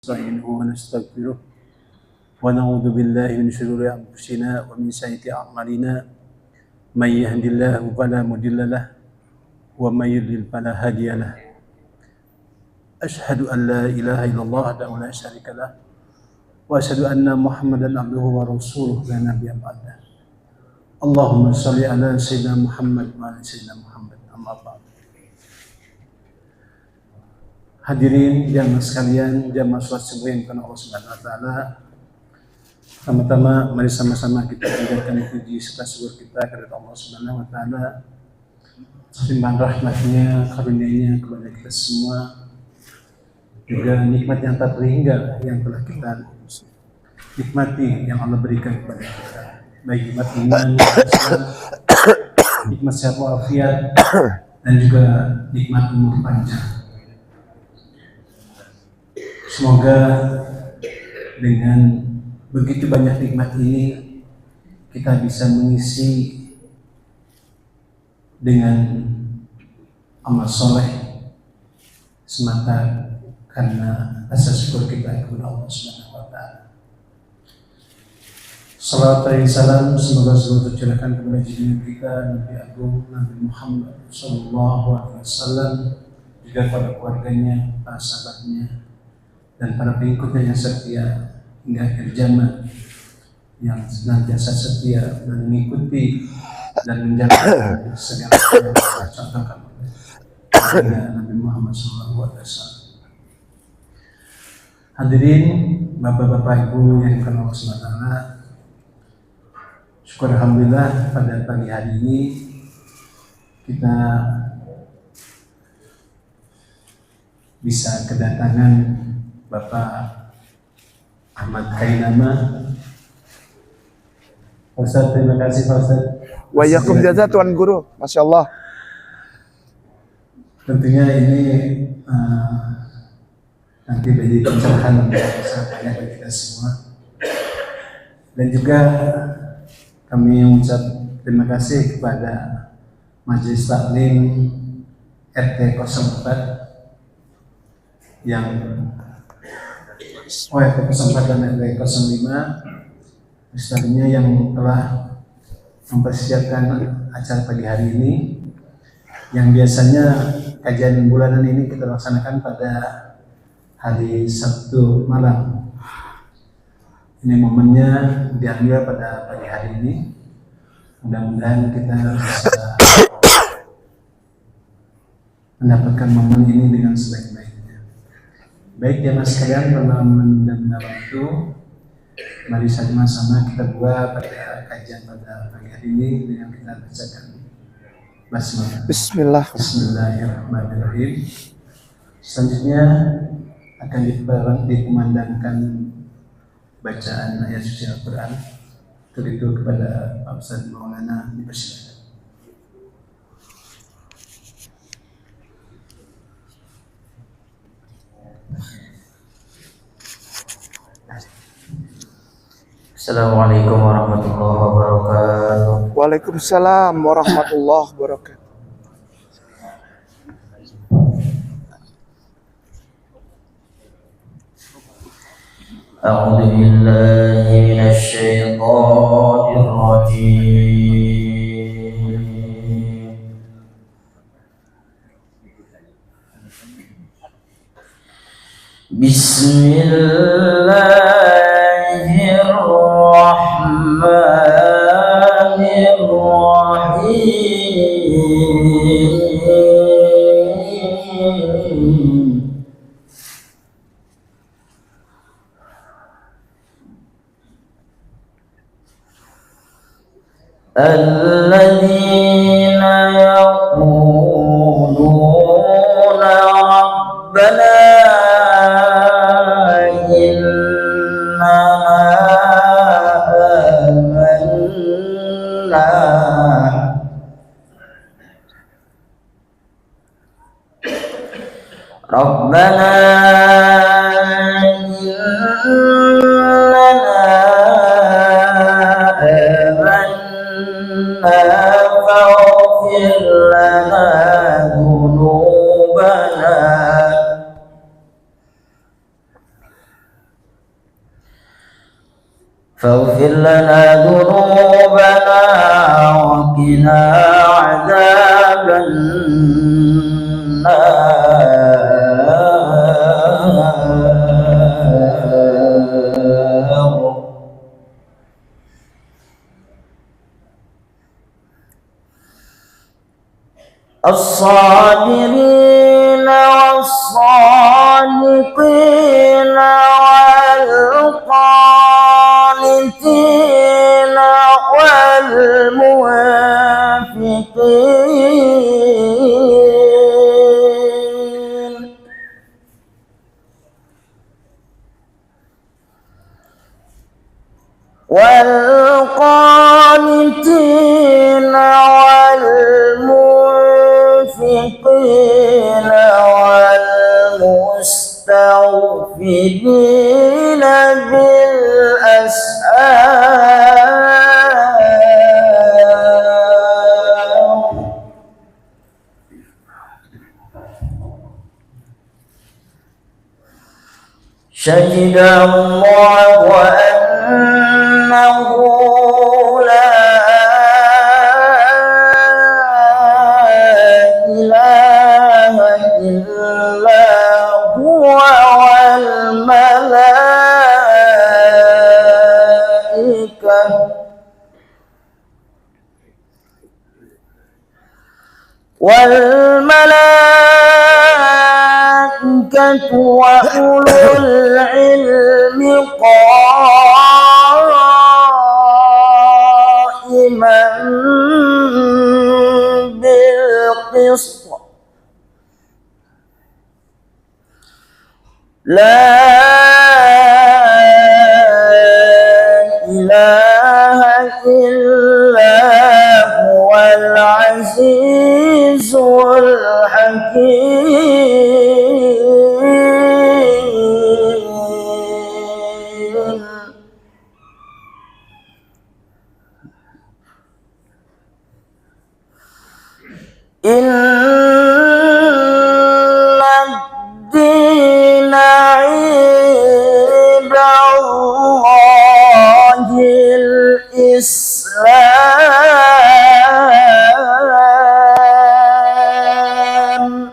نستعينه ونستغفره ونعوذ بالله من شرور أنفسنا ومن سيئات أعمالنا من يهد الله فلا مضل له ومن يضلل فلا هادي له أشهد أن لا إله إلا الله وحده لا شريك له وأشهد أن محمدا عبده ورسوله لا نبي بعده اللهم صل على سيدنا محمد وعلى سيدنا محمد أما بعد. Hadirin jamaah sekalian, jamaah sholat subuh yang karena Allah Subhanahu wa taala. Pertama-tama mari sama-sama kita panjatkan puji serta syukur kita kepada Allah Subhanahu wa taala. Limpahan rahmatnya, karunia-Nya kepada kita semua. Juga nikmat yang tak terhingga yang telah kita nikmati yang Allah berikan kepada kita. Baik nikmat iman, nikmat sehat walafiat, dan juga nikmat umur panjang. Semoga dengan begitu banyak nikmat ini kita bisa mengisi dengan amal soleh semata karena rasa syukur kita kepada Allah Subhanahu wa taala. Salawat dan salam semoga selalu tercurahkan kepada junjungan kita Nabi Agung Nabi Muhammad sallallahu alaihi wasallam, juga kepada keluarganya, para sahabatnya, dan para pengikutnya yang setia hingga akhir zaman, yang senantiasa setia dan mengikuti dan menjalankan segala yang dicontohkan oleh Nabi Muhammad SAW. Hadirin Bapak-Bapak Ibu yang dikenal Allah SWT, syukur alhamdulillah pada pagi hari ini kita bisa kedatangan Bapak Ahmad Kainama. Ustaz, terima kasih Pak Ustaz. Wa yakum jaza Tuan Guru, Masya Allah. Tentunya ini nanti menjadi pencerahan untuk kita semua. Dan juga kami mengucap terima kasih kepada Majelis Taklim RT 04 yang kesempatan dari 05 Ustaznya yang telah mempersiapkan acara pagi hari ini, yang biasanya kajian bulanan ini kita laksanakan pada hari Sabtu malam. Ini momennya diambil pada pagi hari ini. Mudah-mudahan kita bisa mendapatkan momen ini dengan sebaik-baiknya. Baik jamaah sekalian, tanpa menunda waktu, mari sama-sama kita buat pada kajian pada pagi hari ini dengan kita bacakan basmalah. Bismillahirrahmanirrahim. Selanjutnya akan dikumandangkan bacaan ayat suci Al-Quran. Untuk itu kepada Pak Ustaz Maulana dipersilakan. Assalamualaikum warahmatullahi wabarakatuh. Waalaikumsalam warahmatullahi wabarakatuh. A'udzu billahi minasy syaithanir rajim. Bismillahirrahmanirrahim. Alladzina yaquluna rabbana Rabbana innana amanna faghfir lana dhunubana فاغفر لنا ذنوبنا وقنا عذاب النار. الصابرين والصادقين والقانتين والمنفقين والمنفقين والمستغفرين بالأسحار. شهد الله أنه لا إله إلا هو والملائكة وأولو العلم قائما بالقسط لا إله إلا هو العزيز الحكيم. إن الدين عند الله الإسلام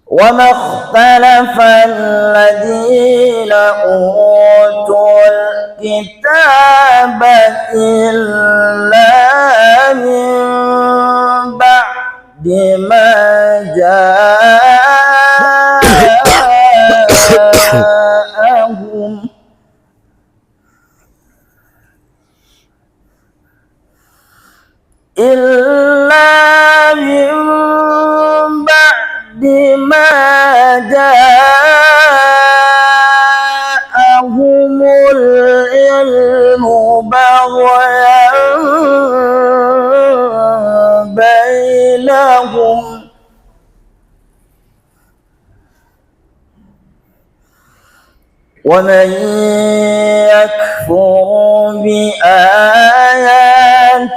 وما اختلف الذين أوتوا الكتاب إلا من بعد ما جاءهم العلم بغيا بينهم ومن يكفر بآيات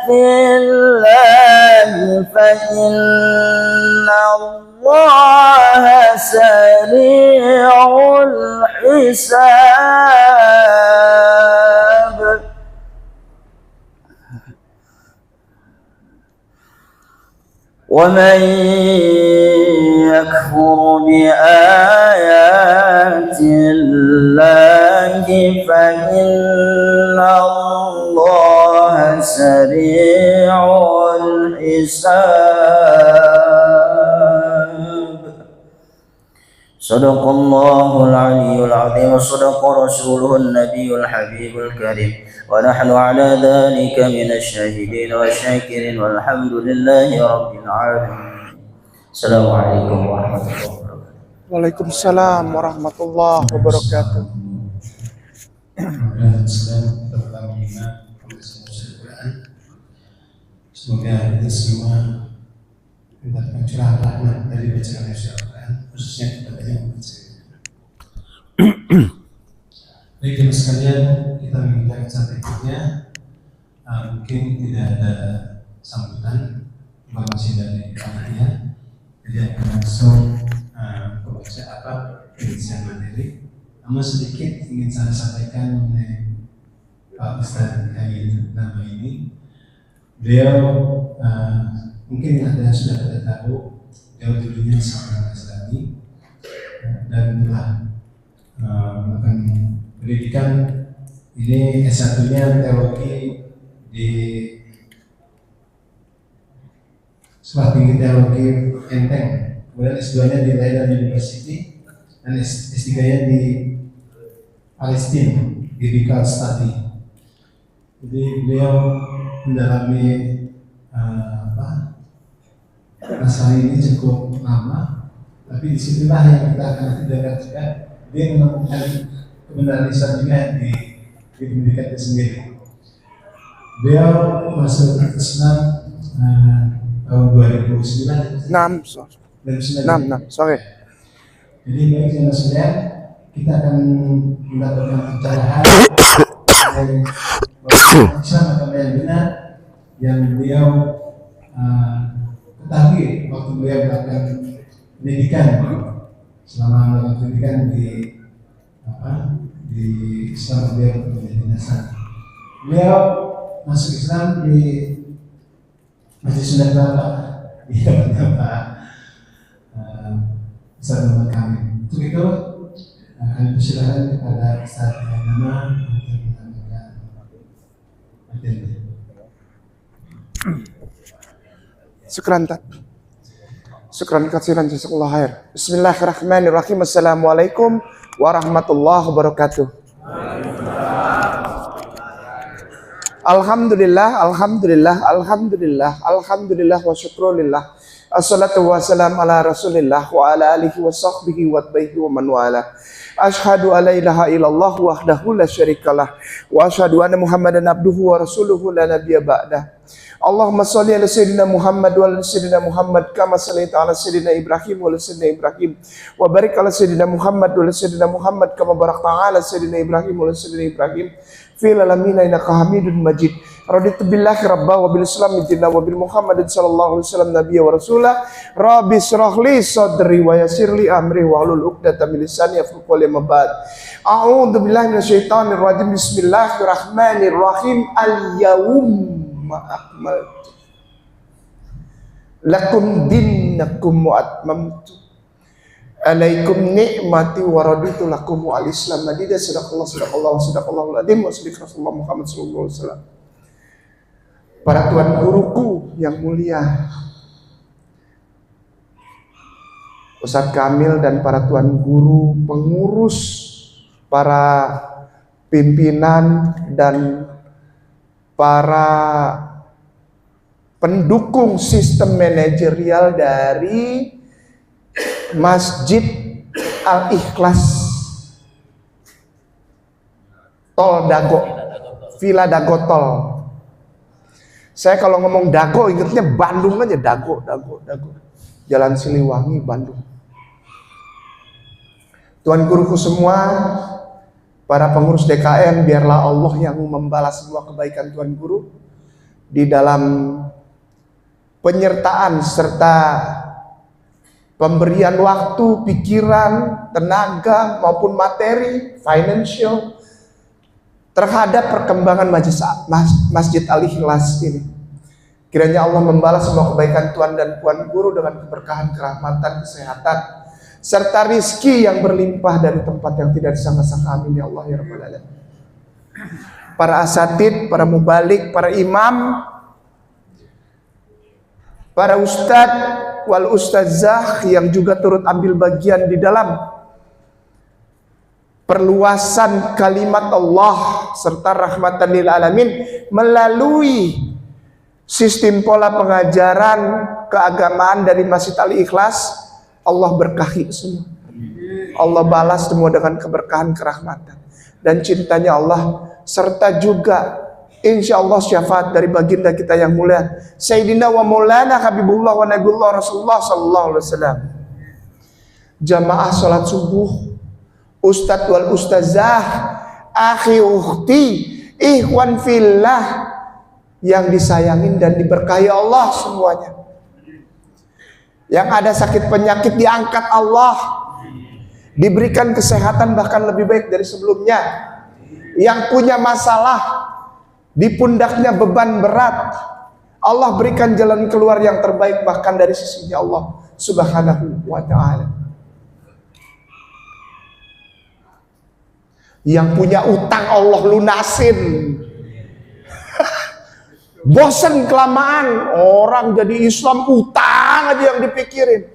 الله فإن الله سريع الحساب. ومن يكفر بآيات الله فإن الله سريع الحساب. صدق الله العلي العظيم وصدق رسوله النبي الحبيب الكريم ونحن على ذلك من الشاهدين والشاكرين والحمد لله رب العالمين. السلام عليكم ورحمة الله وبركاته. Waalaikumsalam warahmatullahi wabarakatuh. Semoga kita semua mendapatkan curahan rahmat dari bacaan Al-Quran, khususnya kepada yang membaca. Baik teman sekalian, kita menginjak acara berikutnya. Mungkin tidak ada sambutan informasi dari anaknya, jadi akan langsung membaca apa pembicaraan materi namun sedikit ingin saya sampaikan mengenai Pak Ustadz Khalil nama ini. Beliau mungkin ada sudah pada tahu, beliau dulunya seorang Islami dan telah melakukan pendidikan ini S1-nya teologi di Sekolah Tinggi Teologi Enteng, kemudian S2-nya di Leiden University dan S3-nya di Palestina di Biblical Study. Jadi beliau mendalami masalah ini cukup lama, tapi disitulah yang kita akan dengar juga dia menemukan kebenaran Islam juga di pendidikan itu sendiri. Beliau masuk Islam tahun 2009. 6, sorry. Jadi baik sama sekalian, kita akan mendapatkan pencerahan dari Islam atau yang benar yang beliau ketahui waktu beliau melakukan pendidikan, selama melakukan pendidikan di Islam. Beliau menjadi dasar. Beliau masuk Islam di Masjid Sunda Kelapa di tempatnya Pak Ustaz Muhammad Kamil. Untuk itu kami persilakan kepada Ustaz Nama untuk menyampaikan materi. Syukran katsiran, jazakallahu khair. Bismillahirrahmanirrahim. Assalamualaikum warahmatullahi wabarakatuh. Alhamdulillah wa syukrulillah. Assalatu wassalamu ala rasulillah wa ala alihi wa sahbihi wa tabihi wa man wala. Ashhadu an la ilaha illallah wahdahu la syarikalah wa ashhadu anna Muhammadan abduhu wa rasuluhu la nabiyya ba'dah. Allahumma shalli ala sayyidina Muhammad wa ala sayyidina Muhammad kama shallaita ala sayyidina Ibrahim wa ala sayyidina Ibrahim wa barik ala sayyidina Muhammad wa ala sayyidina Muhammad kama barakta ala sayyidina Ibrahim wa ala sayyidina Ibrahim fil alamin innaka Hamidum Majid. Raditu billahi rabba wa bil islam dinna wa bil Muhammadin sallallahu alaihi wasallam nabiyya wa rasulah. Rabbi shrah li sadri wa yassir li amri wa hlul 'uqdatam min lisani yafqahu qawli ma ba'd. A'udzu billahi minasyaitonir rajim. Bismillahirrahmanirrahim. Al-yawma akmaltu lakum dinakum wa atmamtu alaikum ni'mati wa raditu lakum al-islam madida. Sadaqallahu al-azim wa sadaq Rasulullah Muhammad sallallahu alaihi wasallam. Para tuan guruku yang mulia, Ustadz Kamil dan para tuan guru, pengurus, para pimpinan dan para pendukung sistem manajerial dari Masjid Al-Ikhlas Tol Dago, Villa Dago Tol. Saya kalau ngomong Dago ingatnya Bandung aja, Dago. Jalan Siliwangi, Bandung. Tuan guruku semua, para pengurus DKM, biarlah Allah yang membalas semua kebaikan tuan guru di dalam penyertaan serta pemberian waktu, pikiran, tenaga maupun materi, financial terhadap perkembangan Masjid Al-Ikhlas ini. Kiranya Allah membalas semua kebaikan tuan dan puan guru dengan keberkahan, kerahmatan, kesehatan, serta rizki yang berlimpah dari tempat yang tidak disangka-sangka. Amin ya Allah ya Rabbal Alamin. Para asatid, para mubalik, para imam, para ustadz wal ustazah yang juga turut ambil bagian di dalam perluasan kalimat Allah serta rahmatan lil alamin melalui sistem pola pengajaran keagamaan dari Masjid Al-Ikhlas. Allah berkahi semua, Allah balas semua dengan keberkahan, kerahmatan dan cintanya Allah, serta juga insya Allah syafaat dari baginda kita yang mulia Sayyidina wa Maulana Habibullah wa Nabiullah Rasulullah sallallahu alaihi wasallam. Jamaah salat subuh, ustadz wal ustazah, akhi ukhti, ikhwan fillah yang disayangin dan diberkahi Allah semuanya. Yang ada sakit penyakit diangkat Allah, diberikan kesehatan bahkan lebih baik dari sebelumnya. Yang punya masalah, di pundaknya beban berat, Allah berikan jalan keluar yang terbaik bahkan dari sisinya Allah Subhanahu wa ta'ala. Yang punya utang Allah lunasin. Bosan kelamaan, orang jadi Islam utang aja yang dipikirin.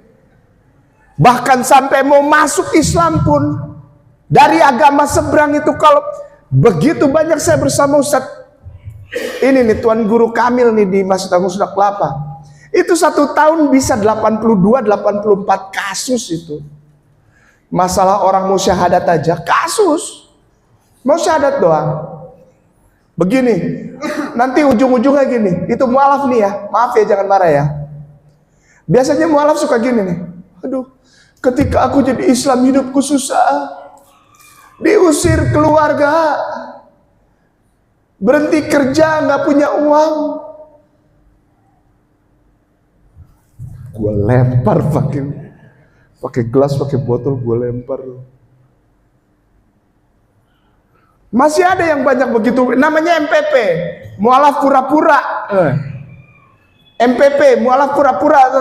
Bahkan sampai mau masuk Islam pun, dari agama seberang itu, kalau begitu banyak saya bersama Ustadz ini nih, Tuan Guru Kamil nih di Masjid Agung Sunda Kelapa, itu 1 tahun bisa 82-84 kasus itu. Masalah orang mau syahadat aja, kasus. Mau syahadat doang. Begini, nanti ujung-ujungnya gini, itu mualaf nih ya, maaf ya jangan marah ya. Biasanya mualaf suka gini nih, aduh, ketika aku jadi Islam hidupku susah, diusir keluarga, berhenti kerja, nggak punya uang. Gue lempar pakai gelas, pakai botol, gue lempar. Masih ada yang banyak begitu, namanya MPP, mualaf pura-pura. MPP, mualaf pura-pura,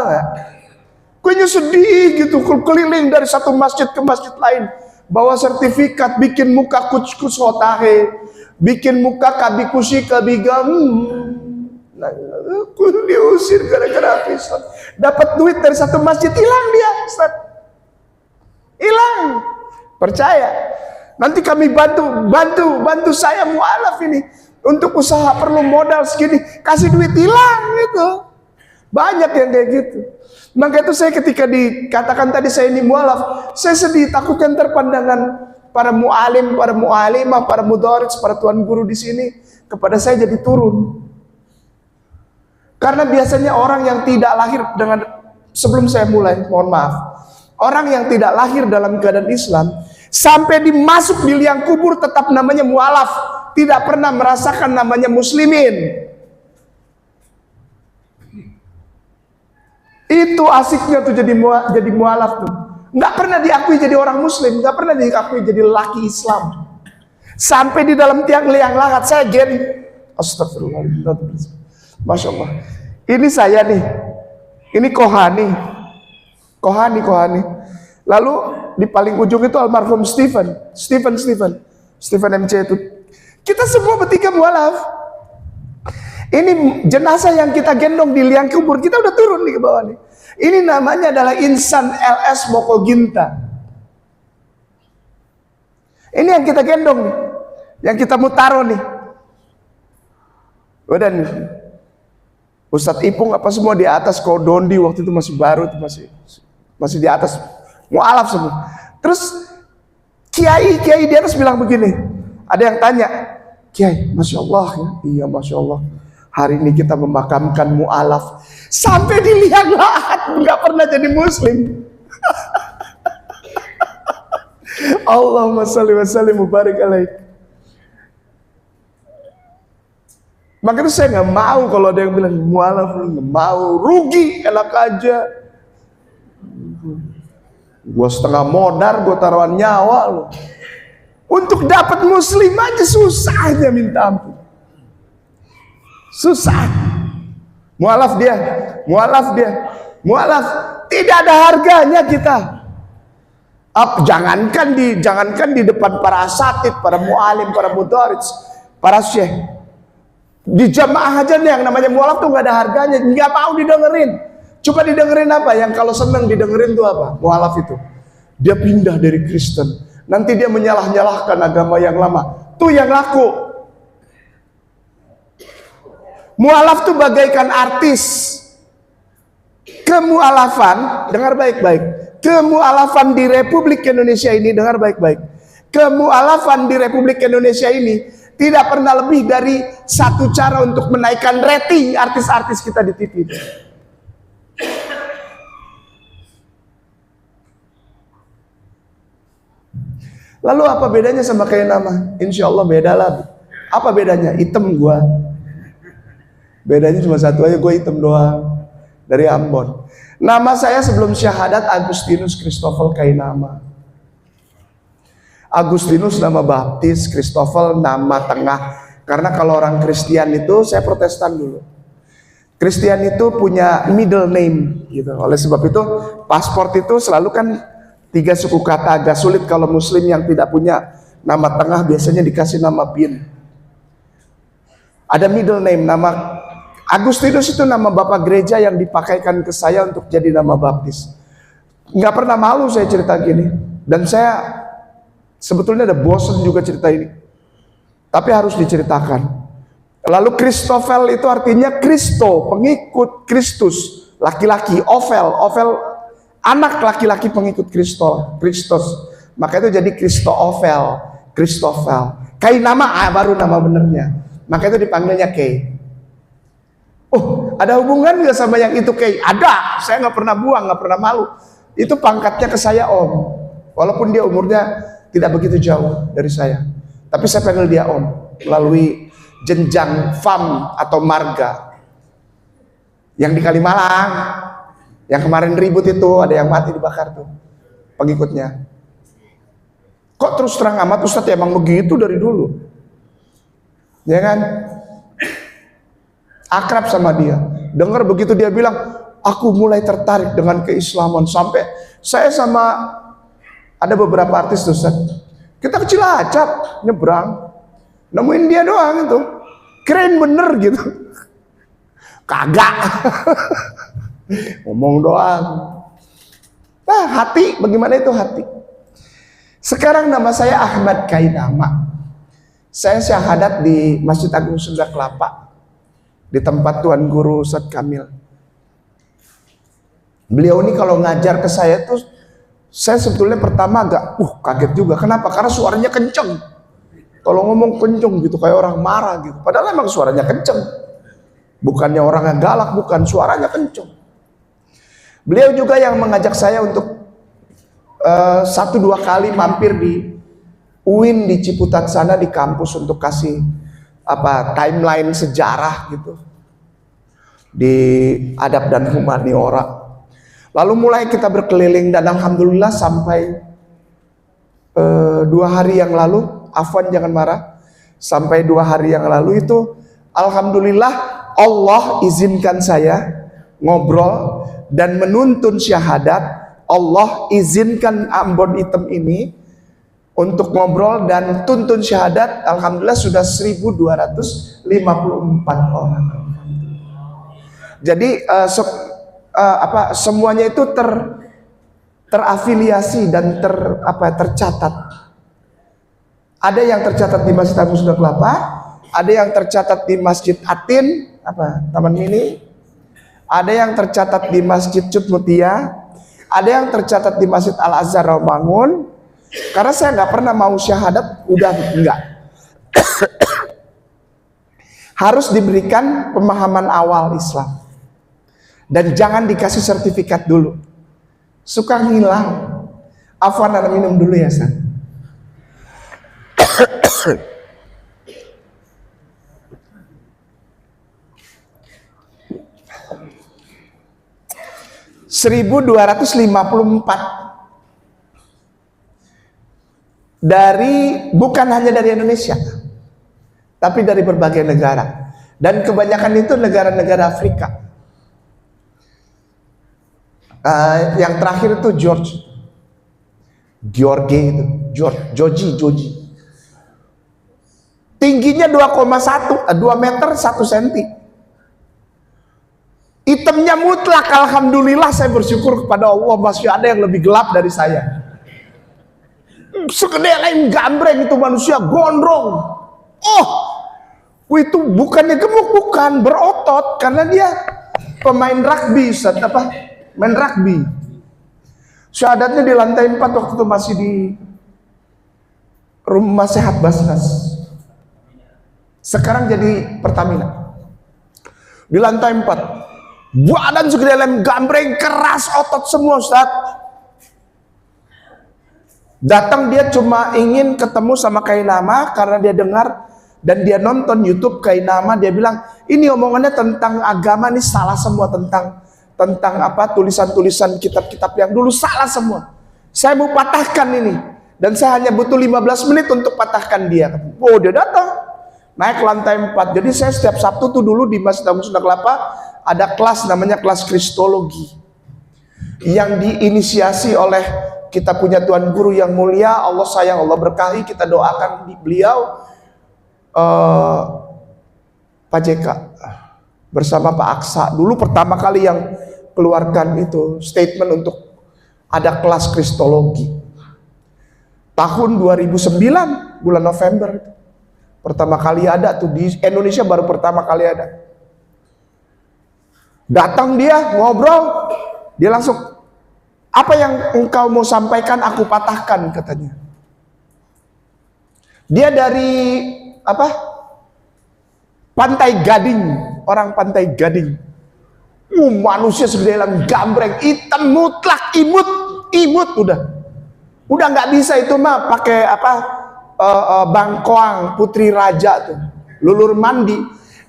gue sedih gitu, keliling dari satu masjid ke masjid lain, bawa sertifikat, bikin muka kuckus hotahe, bikin muka kabikusi kabigam. Aku diusir gara-gara Islam. Dapat duit dari satu masjid, hilang dia, Ustaz. Hilang. Percaya. Nanti kami bantu saya mualaf ini untuk usaha, perlu modal segini, kasih duit, hilang gitu. Banyak yang kayak gitu. Maka itu saya ketika dikatakan tadi saya ini mualaf, saya sedih, takutnya ntar pandangan para mualim, para mualimah, para mudarris, para tuan guru di sini kepada saya jadi turun. Karena biasanya orang yang tidak lahir dengan, sebelum saya mulai, mohon maaf, orang yang tidak lahir dalam keadaan Islam sampai dimasuk di liang kubur tetap namanya mualaf, tidak pernah merasakan namanya muslimin. Itu asiknya tuh jadi mualaf tuh. Nggak pernah diakui jadi orang muslim, nggak pernah diakui jadi laki Islam. Sampai di dalam tiang liang lahat saya gini, astagfirullahaladzim, masya Allah. Ini saya nih, ini kohani. Lalu di paling ujung itu almarhum Stephen MC itu. Kita semua bertiga mualaf. Ini jenazah yang kita gendong di liang kubur, kita udah turun nih ke bawah nih. Ini namanya adalah Insan LS Mokoginta. Ini yang kita gendong nih, yang kita mau taruh nih. Udah nih, Ustadz Ipung apa semua di atas, Kodondi waktu itu masih baru, itu masih di atas, mualaf semua. Terus kiai di atas bilang begini, ada yang tanya, Kiai, masya Allah ya, iya masya Allah. Hari ini kita memakamkan mualaf sampai di liang lahat, nggak pernah jadi muslim. Allahumma sholli wa sallim mubarak alaih. Makanya saya nggak mau kalau ada yang bilang mualaf, nggak mau, rugi, enak aja. Gua setengah modar, gua taruhan nyawa loh. Untuk dapat muslim aja susahnya minta ampun. Susah. Mualaf dia. Tidak ada harganya kita. Jangankan di depan para asatid, para mualim, para mudarris, para syekh. Di jamaah aja nih yang namanya mualaf tuh nggak ada harganya, nggak mau didengerin. Coba didengerin apa? Yang kalau seneng didengerin tuh apa? Mualaf itu. Dia pindah dari Kristen. Nanti dia menyalah-nyalahkan agama yang lama. Tuh yang laku. Mualaf tuh bagaikan artis. Kemualafan, dengar baik-baik. Kemualafan di Republik Indonesia ini, dengar baik-baik. Kemualafan di Republik Indonesia ini tidak pernah lebih dari satu cara untuk menaikkan rating artis-artis kita di TV. Lalu apa bedanya sama kayak nama? Insya Allah beda lah. Apa bedanya? Hitam gua. Bedanya cuma satu aja, gue hitam doang. Dari Ambon. Nama saya sebelum syahadat Agustinus Christopher Kainama. Agustinus nama baptis, Christopher nama tengah. Karena kalau orang Kristen itu, saya Protestan dulu. Kristen itu punya middle name gitu. Oleh sebab itu paspor itu selalu kan 3 suku kata, agak sulit kalau Muslim yang tidak punya nama tengah biasanya dikasih nama bin. Ada middle name, nama Agustinus itu nama bapak gereja yang dipakaikan ke saya untuk jadi nama baptis. Nggak pernah malu saya cerita gini. Dan saya sebetulnya ada bosen juga cerita ini. Tapi harus diceritakan. Lalu Christophel itu artinya Kristo, pengikut Kristus, laki-laki, Ovel anak laki-laki pengikut Kristus. Maka itu jadi Christophel. Kai nama baru nama benernya. Maka itu dipanggilnya Kay. Oh, ada hubungan nggak sama yang itu Kay? Ada. Saya nggak pernah buang, nggak pernah malu. Itu pangkatnya ke saya Om. Walaupun dia umurnya tidak begitu jauh dari saya. Tapi saya panggil dia Om melalui jenjang FAM atau marga. Yang di Kalimalang, yang kemarin ribut itu, ada yang mati dibakar tuh pengikutnya. Kok terus terang amat Ustadz emang begitu dari dulu? Ya kan? Akrab sama dia. Dengar begitu dia bilang, aku mulai tertarik dengan keislaman. Sampai saya sama ada beberapa artis tuh Ustaz, kita ke Cilacap nyebrang, nemuin dia doang itu, keren bener gitu. Kagak. Ngomong doang. Nah, hati, bagaimana itu hati? Sekarang nama saya Ahmad Kainama. Saya syahadat di Masjid Agung Sunda Kelapa, di tempat Tuan Guru Ustadz Kamil. Beliau ini kalau ngajar ke saya tuh, saya sebetulnya pertama agak kaget juga. Kenapa? Karena suaranya kenceng. Kalau ngomong kenceng gitu kayak orang marah gitu. Padahal emang suaranya kenceng. Bukannya orang yang galak, bukan, suaranya kenceng. Beliau juga yang mengajak saya untuk 1-2 kali mampir di UIN di Ciputat sana di kampus untuk kasih timeline sejarah gitu di adab dan humaniora. Lalu mulai kita berkeliling dan alhamdulillah sampai 2 hari yang lalu, Afwan jangan marah, sampai 2 hari yang lalu itu alhamdulillah Allah izinkan saya ngobrol dan menuntun syahadat. Allah izinkan Ambon Hitam ini untuk ngobrol dan tuntun syahadat. Alhamdulillah sudah 1254 orang. Jadi semuanya itu terafiliasi dan tercatat. Ada yang tercatat di Masjid Agung Sunda Kelapa, ada yang tercatat di Masjid Atin, Taman Mini, ada yang tercatat di Masjid Cut Mutia, ada yang tercatat di Masjid Al Azhar Rawamangun. Karena saya nggak pernah mau syahadat, udah enggak. Harus diberikan pemahaman awal Islam. Dan jangan dikasih sertifikat dulu. Suka ngilang. Afwan, ada minum dulu ya, San. (1254) bukan hanya dari Indonesia, tapi dari berbagai negara, dan kebanyakan itu negara-negara Afrika. Yang terakhir itu Georgie. Tingginya 2 meter 1 senti. Hitamnya mutlak, alhamdulillah saya bersyukur kepada Allah masih ada yang lebih gelap dari saya. Segede lem gambreng itu manusia gondrong. Itu bukannya gemuk, bukan, berotot karena dia pemain rugby, main rugby. Syahadatnya di lantai 4 waktu itu masih di Rumah Sehat Basnas. Sekarang jadi Pertamina. Di lantai 4. Badan segede lem gambreng, keras otot semua, Ustaz. Datang dia cuma ingin ketemu sama Kainama karena dia dengar dan dia nonton YouTube Kainama, dia bilang, "Ini omongannya tentang agama nih salah semua, tentang tulisan-tulisan kitab-kitab yang dulu salah semua. Saya mau patahkan ini." Dan saya hanya butuh 15 menit untuk patahkan dia. Oh, dia datang. Naik ke lantai 4. Jadi saya setiap Sabtu tuh dulu di Masjid Agung Sunda Kelapa ada kelas namanya kelas Kristologi. Yang diinisiasi oleh kita punya Tuan Guru yang mulia, Allah sayang, Allah berkahi, kita doakan beliau, Pak JK bersama Pak Aksa. Dulu pertama kali yang keluarkan itu statement untuk ada kelas Kristologi. Tahun 2009 bulan November pertama kali ada tuh di Indonesia, baru pertama kali ada. Datang dia ngobrol, dia langsung, apa yang engkau mau sampaikan aku patahkan, katanya. Dia dari apa? Pantai Gading, orang Pantai Gading. Manusia segede dalam gambreng, hitam mutlak, imut udah nggak bisa itu mah pakai apa, bangkoang putri raja tuh, lulur mandi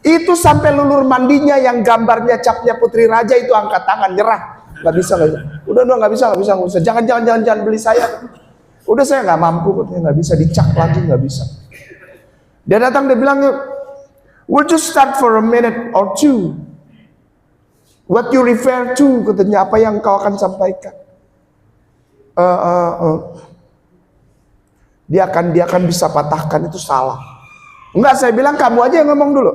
itu, sampai lulur mandinya yang gambarnya capnya putri raja itu angkat tangan nyerah, nggak bisa, udah nggak bisa, jangan beli saya, udah saya nggak mampu, nggak bisa, dicak lagi nggak bisa. Dia datang, dia bilang, we'll just start for a minute or two. What you refer to, katanya, apa yang kau akan sampaikan. Dia akan bisa patahkan, itu salah. Enggak, saya bilang kamu aja yang ngomong dulu.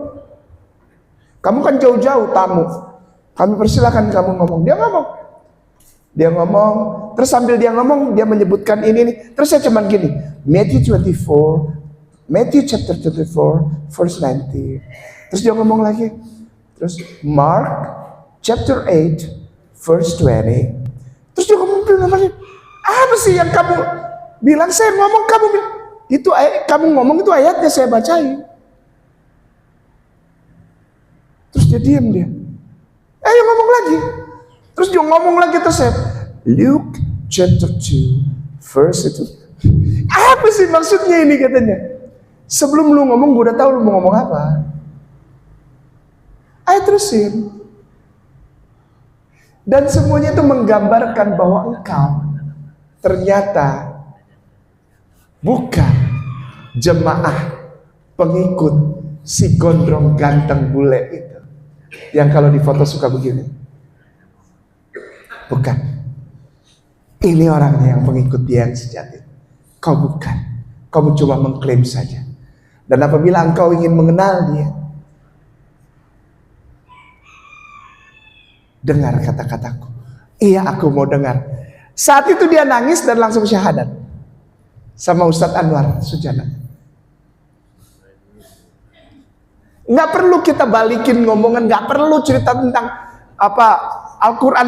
Kamu kan jauh-jauh tamu. Kami persilakan kamu ngomong. Dia ngomong, terus sambil dia ngomong, dia menyebutkan ini. Terus saya cuman gini, Matthew chapter 24, verse 90. Terus dia ngomong lagi. Terus Mark chapter 8, verse 20. Terus dia ngomong lagi, apa sih yang kamu bilang? Saya ngomong, kamu bilang. Itu kamu ngomong itu ayatnya saya bacain. Terus dia diam dia. Ayo ngomong lagi. Terus dia ngomong lagi, terus saya, Luke chapter 2, verse itu. Apa sih maksudnya ini, katanya. Sebelum lu ngomong, gue udah tahu lu mau ngomong apa. Ayo terusin. Dan semuanya itu menggambarkan bahwa engkau ternyata bukan jemaah pengikut si gondrong ganteng bule itu, yang kalau difoto suka begini. Bukan. Ini orangnya yang pengikut dia yang sejati. Kau bukan. Kamu cuma mengklaim saja. Dan apabila engkau ingin mengenal dia, dengar kata-kataku. Iya, aku mau dengar. Saat itu dia nangis dan langsung syahadat sama Ustadz Anwar Sujana. Nggak perlu kita balikin ngomongan, nggak perlu cerita tentang apa Al-Quran.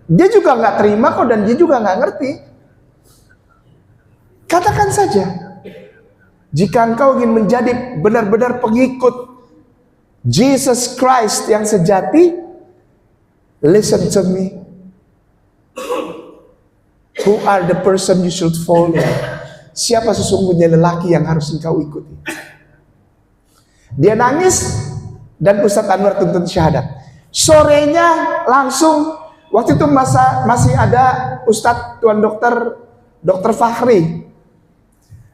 Dia juga nggak terima kok, dan dia juga nggak ngerti. Katakan saja, jika engkau ingin menjadi benar-benar pengikut Jesus Christ yang sejati, listen to me. Who are the person you should follow? Siapa sesungguhnya lelaki yang harus engkau ikuti? Dia nangis dan Ustadz Anwar tuntut syahadat. Sorenya langsung, waktu itu masih ada Ustadz Tuan Dokter Fahri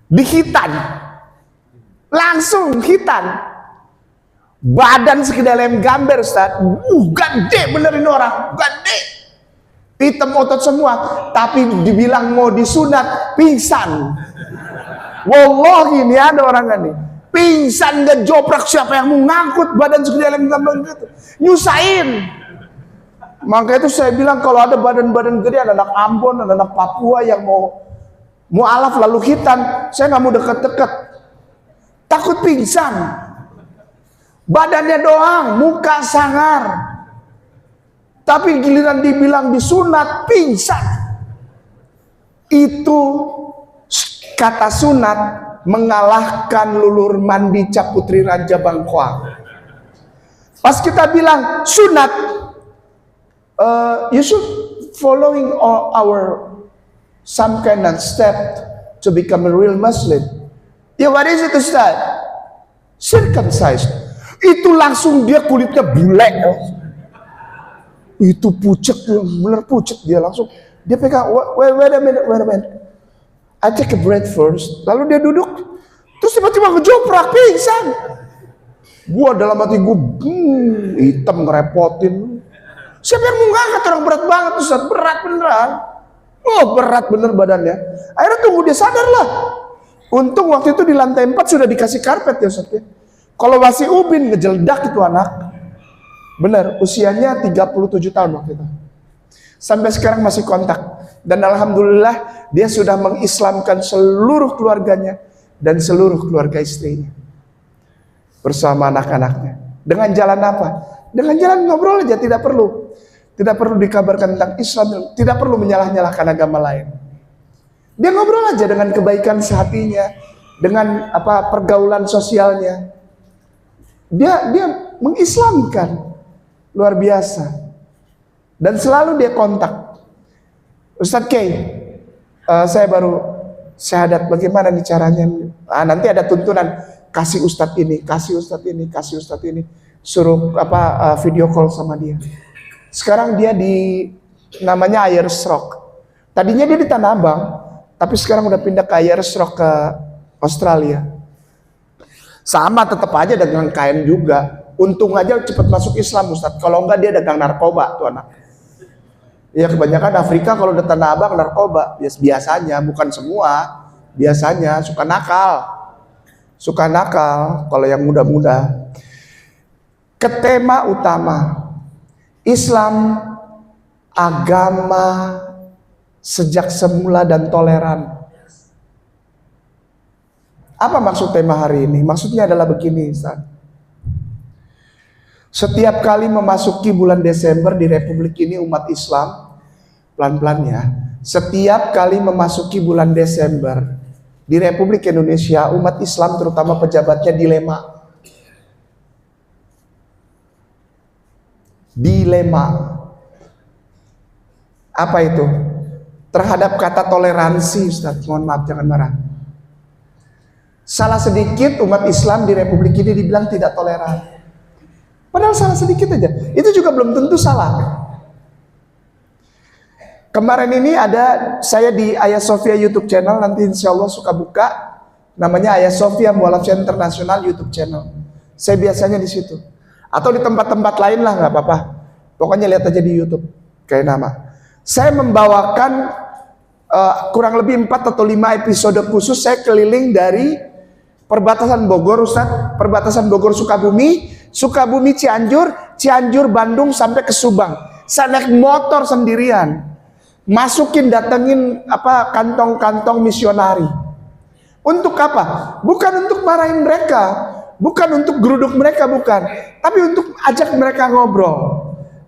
di Hitan, langsung Hitan. Badan sekedalem gambar, Ustaz. Gede bener ini orang, gede. Hitam otot semua, tapi dibilang mau disunat, pingsan. Wallahi, ini ada orang kan nih. Pingsan dan joprak, siapa yang mau ngangkut badan sekedalem gambar gitu. Nyusahin. Maka itu saya bilang, kalau ada badan-badan gede, ada anak Ambon, ada anak Papua yang mau alaf lalu hitam, saya nggak mau deket-deket. Takut pingsan. Badannya doang, muka sangar. Tapi giliran dibilang disunat, pingsan. Itu kata sunat mengalahkan lulur mandi cap putri raja Bangkoang. Pas kita bilang sunat, you should following our some kind of step to become a real Muslim. Ya, what is it, Ustaz? Circumcised. Itu langsung dia kulitnya bule. Itu pucet, bener pucet dia langsung. Dia pegang, wait a minute. I take a breath first. Lalu dia duduk, terus tiba-tiba kejoprak, pingsan. Gua dalam hati gue, hitam ngerepotin. Siapa yang mau ngangkat orang berat banget Ustaz? Berat beneran. Oh berat bener badannya. Akhirnya tunggu dia sadar lah. Untung waktu itu di lantai 4 sudah dikasih karpet ya Ustaz ya. Kalau masih ubin ngejeledak itu anak. Bener, usianya 37 tahun waktu itu. Sampai sekarang masih kontak. Dan alhamdulillah dia sudah mengislamkan seluruh keluarganya dan seluruh keluarga istrinya. Bersama anak-anaknya. Dengan jalan apa? Dengan jalan ngobrol aja, tidak perlu dikabarkan tentang Islam, tidak perlu menyalah-nyalahkan agama lain. Dia ngobrol aja dengan kebaikan sehatinya, dengan pergaulan sosialnya. Dia mengislamkan, luar biasa. Dan selalu dia kontak. Ustadz Kay, saya baru syahadat, bagaimana nih caranya? Nanti ada tuntunan. Kasih ustadz ini, kasih ustadz ini, kasih ustadz ini, suruh video call sama dia. Sekarang dia di namanya Ayers Rock. Tadinya dia di Tanah Abang, tapi sekarang udah pindah ke Ayers Rock ke Australia. Sama tetap aja dagang kain juga. Untung aja cepat masuk Islam Ustadz. Kalau enggak dia dagang narkoba tuh anak. Ya kebanyakan Afrika kalau udah Tanah Abang narkoba, biasanya bukan semua, biasanya suka nakal. Suka nakal kalau yang muda-muda. Ketema utama Islam, agama sejak semula dan toleran. Apa maksud tema hari ini? Maksudnya adalah begini Ustaz. Setiap kali memasuki bulan Desember di Republik ini umat Islam, pelan-pelan ya, setiap kali memasuki bulan Desember di Republik Indonesia, umat Islam terutama pejabatnya dilema. Apa itu? Terhadap kata toleransi Ustaz, mohon maaf jangan marah. Salah sedikit umat Islam di Republik ini dibilang tidak toleran. Padahal salah sedikit aja, itu juga belum tentu salah. Kemarin ini ada saya di Ayah Sofia YouTube channel, nanti insya Allah suka buka, namanya Ayah Sofia Mualaf Internasional YouTube channel. Saya biasanya di situ, atau di tempat-tempat lain lah nggak apa-apa. Pokoknya lihat aja di YouTube kayak nama. Saya membawakan kurang lebih 4 atau 5 episode khusus. Saya keliling dari perbatasan Bogor Ustaz, perbatasan Bogor Sukabumi, Sukabumi Cianjur, Cianjur Bandung sampai ke Subang. Saya naik motor sendirian. Datengin kantong-kantong misionari. Untuk apa? Bukan untuk marahin mereka, bukan untuk geruduk mereka, bukan, tapi untuk ajak mereka ngobrol.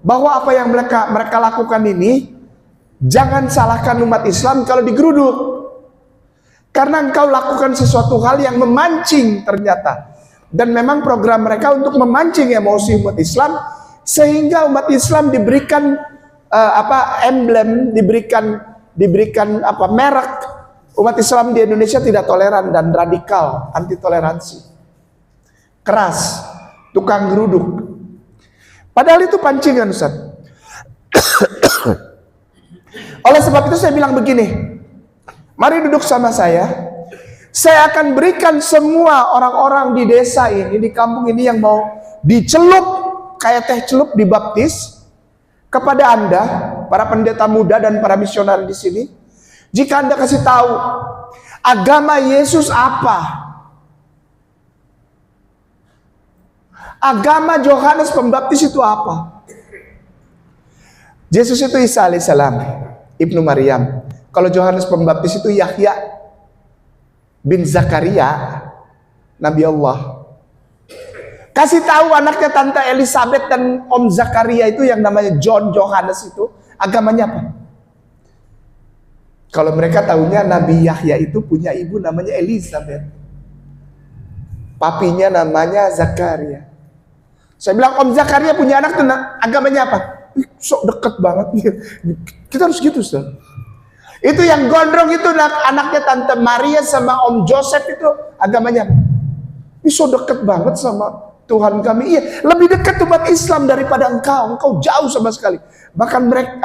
Bahwa apa yang mereka lakukan ini, jangan salahkan umat Islam kalau digeruduk. Karena engkau lakukan sesuatu hal yang memancing ternyata. Dan memang program mereka untuk memancing emosi umat Islam, sehingga umat Islam diberikan emblem, diberikan merek. Umat Islam di Indonesia tidak toleran dan radikal, anti toleransi, keras, tukang geruduk. Padahal itu pancingan Ustaz. Oleh sebab itu saya bilang begini, mari duduk sama saya akan berikan semua orang-orang di desa ini, di kampung ini yang mau dicelup kayak teh celup, dibaptis, kepada Anda, para pendeta muda dan para misionaris di sini. Jika Anda kasih tahu agama Yesus apa, agama Yohanes Pembaptis itu apa. Yesus itu Isa alaihissalam, Ibnu Maryam. Kalau Yohanes Pembaptis itu Yahya bin Zakaria, Nabi Allah. Kasih tahu anaknya Tante Elizabeth dan Om Zakaria itu yang namanya John Johannes itu agamanya apa? Kalau mereka tahunya Nabi Yahya itu punya ibu namanya Elizabeth, papinya namanya Zakaria. Saya bilang Om Zakaria punya anak tuh agamanya apa? Sok deket banget. Kita harus gitu Ustaz. Itu yang gondrong itu anaknya Tante Maria sama Om Joseph itu agamanya apa? Ini sok deket banget sama Tuhan kami. Iya, lebih dekat umat Islam daripada engkau jauh sama sekali. Bahkan mereka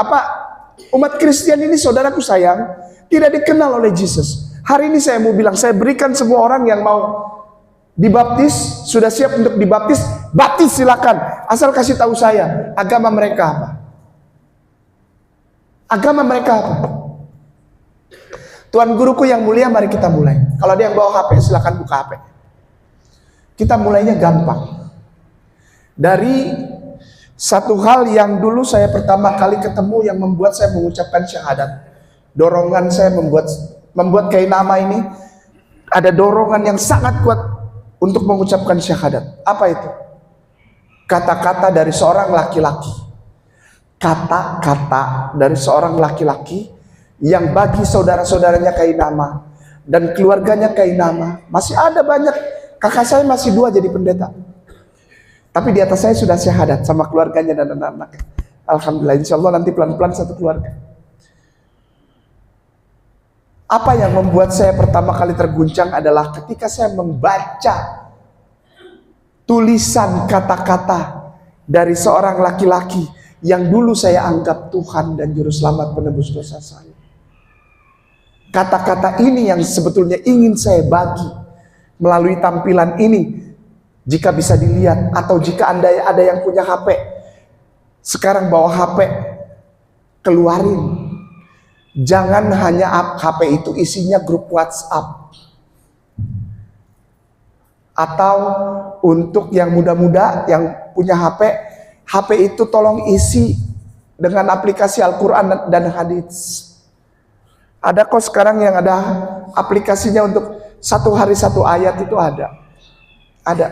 umat Kristen ini saudaraku sayang, tidak dikenal oleh Yesus. Hari ini saya mau bilang, saya berikan semua orang yang mau dibaptis, sudah siap untuk dibaptis, baptis silakan. Asal kasih tahu saya, agama mereka apa? Agama mereka apa? Tuan guruku yang mulia, mari kita mulai. Kalau dia yang bawa HP, silakan buka HP. Kita mulainya gampang. Dari satu hal yang dulu saya pertama kali ketemu yang membuat saya mengucapkan syahadat. Dorongan saya membuat kain nama ini, ada dorongan yang sangat kuat untuk mengucapkan syahadat. Apa itu? Kata-kata dari seorang laki-laki. Kata-kata dari seorang laki-laki yang bagi saudara-saudaranya kain nama dan keluarganya kain nama. Masih ada banyak. Kakak saya masih 2 jadi pendeta. Tapi di atas saya sudah syahadat sama keluarganya dan anak-anaknya. Alhamdulillah, insya Allah nanti pelan-pelan satu keluarga. Apa yang membuat saya pertama kali terguncang adalah ketika saya membaca tulisan kata-kata dari seorang laki-laki yang dulu saya anggap Tuhan dan Juru Selamat penebus dosa saya. Kata-kata ini yang sebetulnya ingin saya bagi melalui tampilan ini. Jika bisa dilihat, atau jika Anda ada yang punya HP, sekarang bawa HP, keluarin. Jangan hanya HP itu isinya grup WhatsApp. Atau untuk yang muda-muda yang punya HP itu tolong isi dengan aplikasi Al-Quran dan hadits. Ada kok sekarang yang ada aplikasinya untuk 1 hari 1 ayat itu ada. Ada.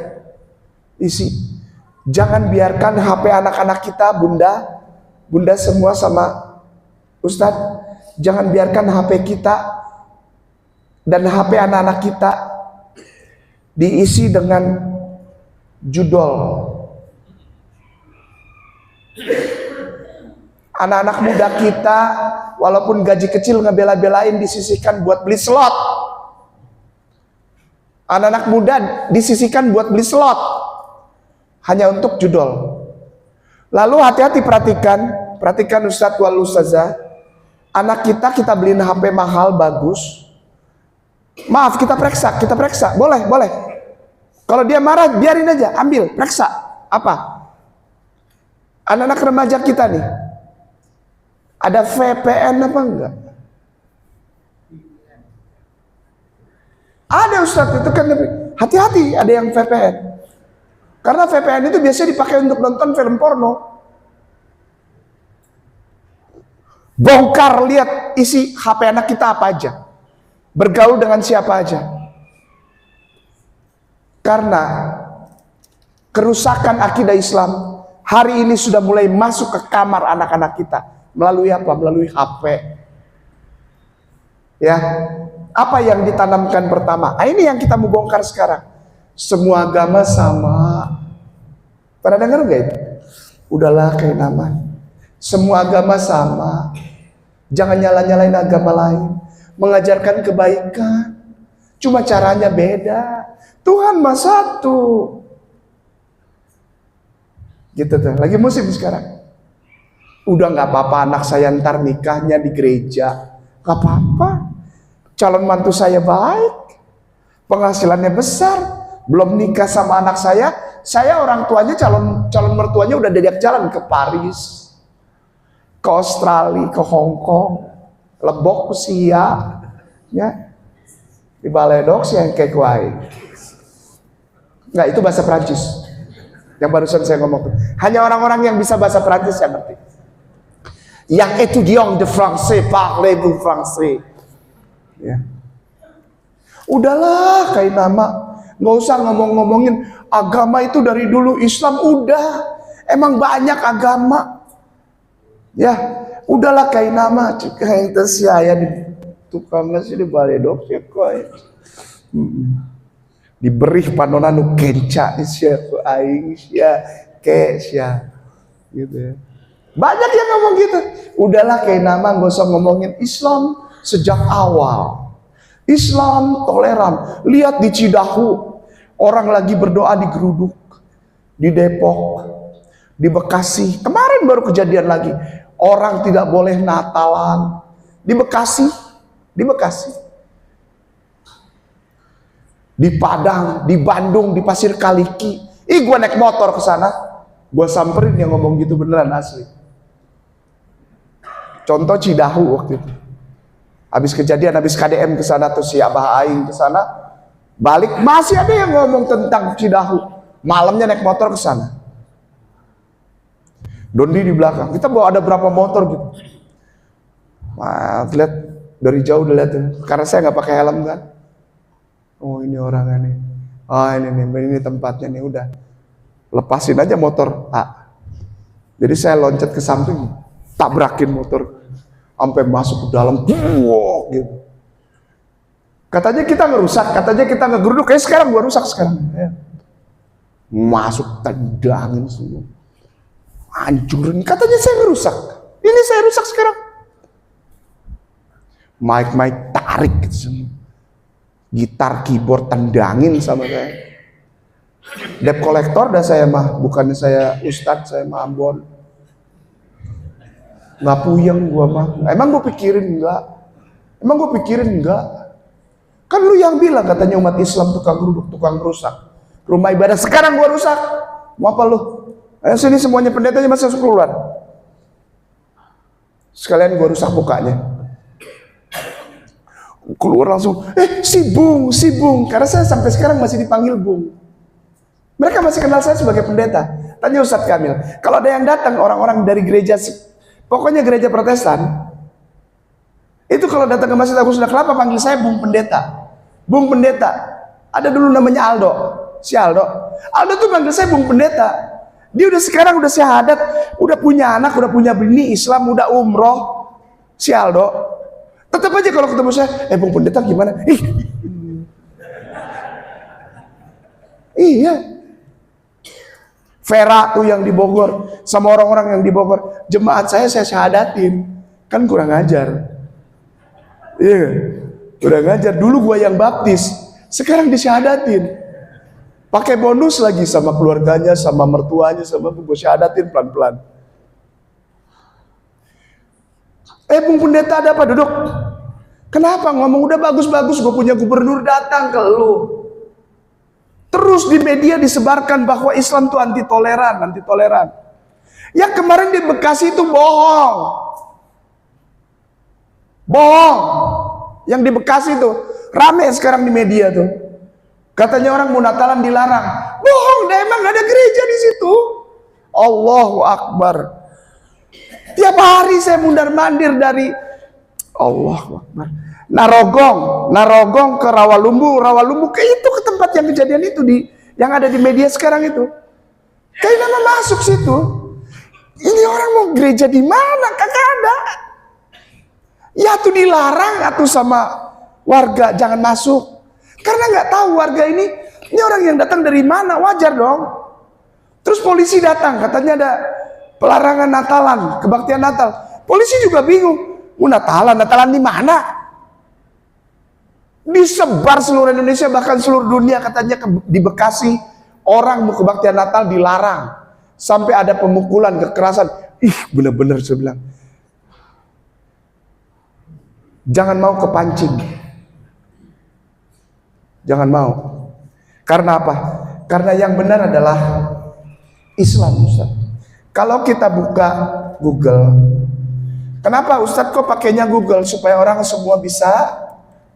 Isi. Jangan biarkan HP anak-anak kita, bunda semua sama Ustadz, jangan biarkan HP kita dan HP anak-anak kita diisi dengan judul. Anak-anak muda kita walaupun gaji kecil ngebela-belain disisihkan buat beli slot. Anak-anak muda disisihkan buat beli slot hanya untuk judul. Lalu hati-hati perhatikan Ustadz wal Ustazah. Anak kita beliin HP mahal bagus. Maaf, kita periksa. Boleh. Kalau dia marah biarin aja, ambil, periksa. Apa? Anak-anak remaja kita nih, ada VPN apa enggak? Ada Ustadz, itu kan hati-hati ada yang VPN. Karena VPN itu biasanya dipakai untuk nonton film porno. Bongkar, lihat isi HP anak kita apa aja. Bergaul dengan siapa aja. Karena kerusakan akidah Islam hari ini sudah mulai masuk ke kamar anak-anak kita. Melalui apa? Melalui HP. Ya, apa yang ditanamkan pertama? Nah, ini yang kita mau bongkar sekarang. Semua agama sama. Pernah dengar gak itu? Udahlah kayak nama. Semua agama sama. Jangan nyala-nyalain agama lain. Mengajarkan kebaikan. Cuma caranya beda. Tuhan mah satu. Gitu tuh. Lagi musim sekarang. Udah gak apa-apa anak saya ntar nikahnya di gereja. Gak apa-apa. Calon mantu saya baik. Penghasilannya besar. Belum nikah sama anak saya orang tuanya calon mertuanya udah diajak jalan ke Paris, ke Australia, ke Hong Kong, Lebok, Sia, ya, di Baledok sih yang kayak kuai. Nggak, itu bahasa Prancis. Yang barusan saya ngomong. Hanya orang-orang yang bisa bahasa Prancis yang ngerti. Yang étudiant de français, parlez-vous français. Ya. Udahlah kayak nama. Nggak usah ngomongin agama itu dari dulu Islam udah. Emang banyak agama. Ya, udahlah kayak nama. Kayak itu saya di tukang nasi di Baledok ya koi. Diberi panonan nu kenca sia ku aing sia ke sia. Gitu ya. Banyak yang ngomong gitu. Udahlah kayak nama nggak usah ngomongin Islam sejak awal. Islam toleran. Lihat di Cidahu. Orang lagi berdoa di Geruduk, di Depok, di Bekasi. Kemarin baru kejadian lagi. Orang tidak boleh Natalan. Di Bekasi. di Padang, di Bandung, di Pasir Kaliki. Gue naik motor ke sana, gue samperin yang ngomong gitu beneran asli. Contoh Cidahu waktu itu. Habis kejadian, habis KDM ke sana tuh si Abah Aing ke sana, balik masih ada yang ngomong tentang Cidahu. Malamnya naik motor ke sana. Dondi di belakang. Kita bawa ada berapa motor gitu. Wah, lihat dari jauh udah lihat tuh. Karena saya nggak pakai helm kan. Oh ini orangnya nih. Oh ini tempatnya nih udah. Lepasin aja motor. Jadi saya loncat ke samping, tabrakin motor, sampai masuk ke dalam. Wow, gitu. Katanya kita ngerusak, katanya kita ngegeruduk. Kayak sekarang gua rusak sekarang. Ya. Masuk tendangin semua. Hancurin. Katanya saya ngerusak. Ini saya rusak sekarang. Mic tarik gitu semua. Gitar, keyboard tendangin sama saya. Debt collector dah saya mah, bukannya saya ustadz, saya mah Ambon. Nggak puyeng gua mah. Emang gua pikirin enggak? Emang gua pikirin enggak? Kan lu yang bilang katanya umat Islam tukang geruduk, tukang rusak. Rumah ibadah sekarang gua rusak. Mau apa lu? Ayo sini semuanya pendetanya masuk keluar. Sekalian gua rusak mukanya. Keluar langsung, si Bung, karena saya sampai sekarang masih dipanggil Bung. Mereka masih kenal saya sebagai pendeta. Tanya Ustadz Kamil, kalau ada yang datang orang-orang dari gereja, pokoknya gereja Protestan, itu kalau datang ke Masjid Agung Sunda Kelapa panggil saya Bung Pendeta. Bung Pendeta. Ada dulu namanya Aldo, si Aldo. Aldo tuh panggil saya Bung Pendeta. Dia udah sekarang udah syahadat, udah punya anak, udah punya bini Islam, udah umroh. Si Aldo. Tetap aja kalau ketemu saya, Bung Pendeta gimana? Iya. Vera tuh yang di Bogor, sama orang-orang yang di Bogor, jemaat saya syahadatin. Kan kurang ajar. Iya, kurang ajar. Dulu gua yang baptis, sekarang disyahadatin. Pakai bonus lagi sama keluarganya, sama mertuanya, sama gua syahadatin pelan-pelan. Bung Pendeta ada apa? Duduk. Kenapa ngomong udah bagus-bagus, gue punya gubernur datang ke lu. Terus di media disebarkan bahwa Islam itu anti toleran. Yang kemarin di Bekasi itu bohong. Yang di Bekasi itu rame sekarang di media tuh. Katanya orang mau Natalan dilarang. Bohong, emang ada gereja di situ. Allahu Akbar. Tiap hari saya mundar-mandir dari Allahu Akbar. Narogong ke Rawalumbu ke itu, ke tempat yang kejadian itu yang ada di media sekarang itu. Kayak nama masuk situ. Ini orang mau gereja di mana? Kagak ada. Ya tuh dilarang atau sama warga jangan masuk. Karena nggak tahu warga ini orang yang datang dari mana, wajar dong. Terus polisi datang, katanya ada pelarangan Natalan, kebaktian Natal. Polisi juga bingung. Natalan di mana? Disebar seluruh Indonesia, bahkan seluruh dunia katanya di Bekasi orang mau kebaktian Natal dilarang. Sampai ada pemukulan, kekerasan. Bener-bener saya bilang. Jangan mau kepancing. Jangan mau. Karena apa? Karena yang benar adalah Islam, Ustaz. Kalau kita buka Google, kenapa Ustadz kok pakainya Google? Supaya orang semua bisa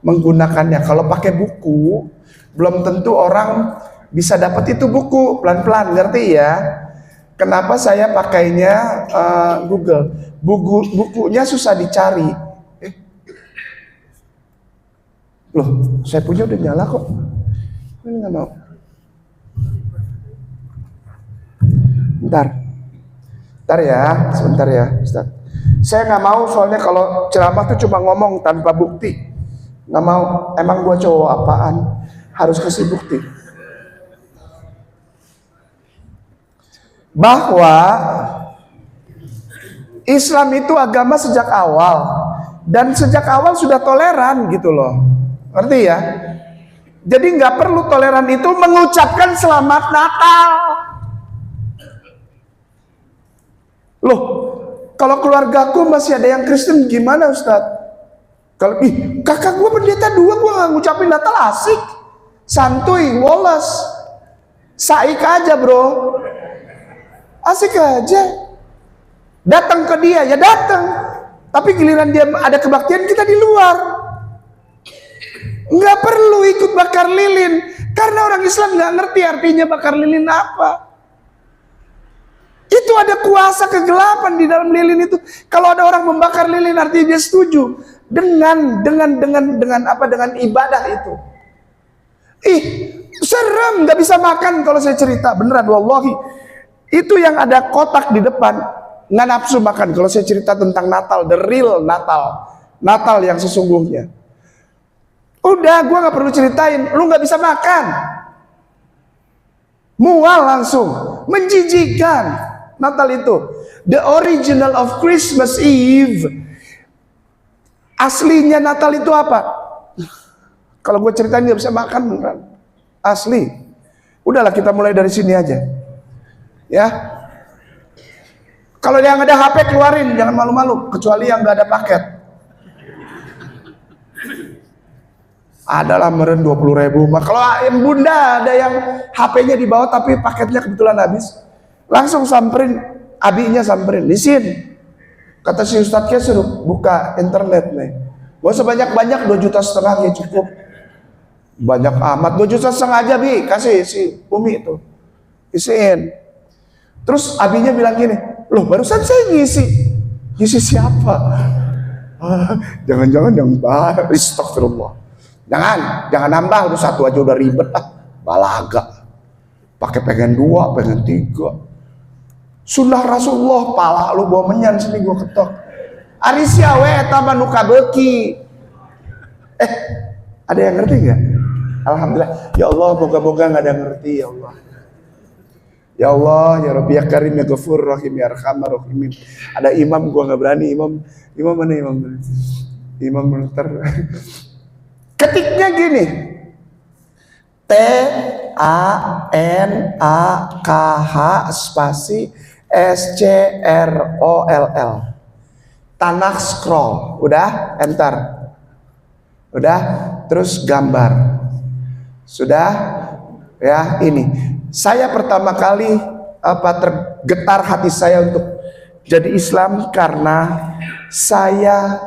menggunakannya. Kalau pakai buku, belum tentu orang bisa dapat itu buku. Pelan-pelan, ngerti ya? Kenapa saya pakainya Google? Bukunya susah dicari. Loh, saya punya udah nyala kok. Ini nggak mau. Bentar ya, sebentar ya Ustaz. Saya nggak mau soalnya kalau ceramah tuh cuma ngomong tanpa bukti. Nggak mau, emang gua cowok apaan? Harus kasih bukti. Bahwa Islam itu agama sejak awal. Dan sejak awal sudah toleran gitu loh. Ngerti ya? Jadi nggak perlu toleran itu mengucapkan selamat Natal. Loh, kalau keluargaku masih ada yang Kristen gimana Ustadz? Kalau kakak gue pendeta 2, gue nggak ngucapin Natal asik. santuy, woles, saik aja bro, asik aja. Datang ke dia ya datang, tapi giliran dia ada kebaktian kita di luar. Nggak perlu ikut bakar lilin, karena orang Islam nggak ngerti artinya bakar lilin apa. Itu ada kuasa kegelapan di dalam lilin itu. Kalau ada orang membakar lilin artinya dia setuju dengan ibadah itu. Ih, serem, nggak bisa makan kalau saya cerita, beneran wallahi. Itu yang ada kotak di depan, nggak nafsu makan kalau saya cerita tentang Natal, the real Natal yang sesungguhnya. Udah, gua nggak perlu ceritain, lu nggak bisa makan, mual langsung, menjijikan. Natal itu, the original of Christmas Eve. Aslinya Natal itu apa? Kalau gue ceritain nggak bisa makan beneran. Asli. Udahlah kita mulai dari sini aja. Ya. Kalau yang ada HP keluarin, jangan malu-malu. Kecuali yang nggak ada paket. Adalah meren 20.000. Kalau bunda ada yang HP-nya di bawah tapi paketnya kebetulan habis, langsung samperin, abinya samperin, disin. Kata si Ustadznya suruh buka internet nih. Gak usah banyak-banyak, 2,5 juta ya cukup. Banyak amat, 2,5 juta aja bi, kasih si Umi itu, isiin. Terus abinya bilang gini, loh barusan saya ngisi siapa? Jangan-jangan yang baru, astagfirullah. Jangan nambah, udah 1 aja udah ribet lah, balaga. Pakai pengen 2, pengen 3. Sunnah Rasulullah, pala lu bawa menyan sini gua ketok. Ari siawe eta manuka beuki. Ada yang ngerti enggak? Alhamdulillah. Ya Allah, moga-moga enggak ada yang ngerti ya Allah. Ya Allah, ya Rabbi ya Karim ya Ghafur Rahim ya Arhamar Rahimin. Ada imam gua enggak berani, imam mana imam? Imam ter. Ketiknya gini. TANAKH spasi SCROLL. Tanah scroll. Udah, enter. Udah, terus gambar. Sudah, ya ini. Saya pertama kali tergetar hati saya untuk jadi Islam karena saya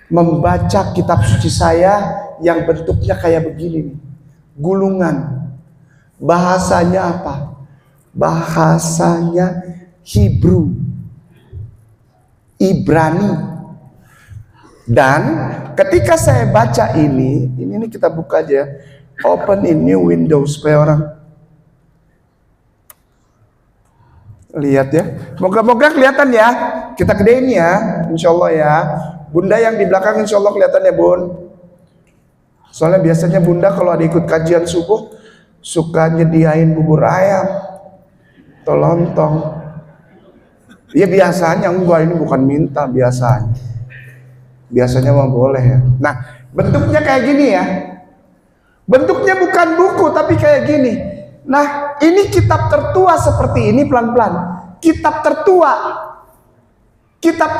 membaca kitab suci saya yang bentuknya kayak begini nih. Gulungan. Bahasanya apa? Bahasanya Hebrew, Ibrani. Dan ketika saya baca ini kita buka aja, open in new window supaya orang lihat ya. Moga-moga kelihatan ya. Kita gedein ya, insya Allah ya. Bunda yang di belakang insya Allah kelihatan ya bun. Soalnya biasanya bunda kalau ada ikut kajian subuh suka nyediain bubur ayam atau lontong. Ya biasanya, enggak, ini bukan minta, biasanya mah boleh ya. Nah bentuknya kayak gini ya, bentuknya bukan buku tapi kayak gini. Nah ini kitab tertua seperti ini, pelan-pelan. Kitab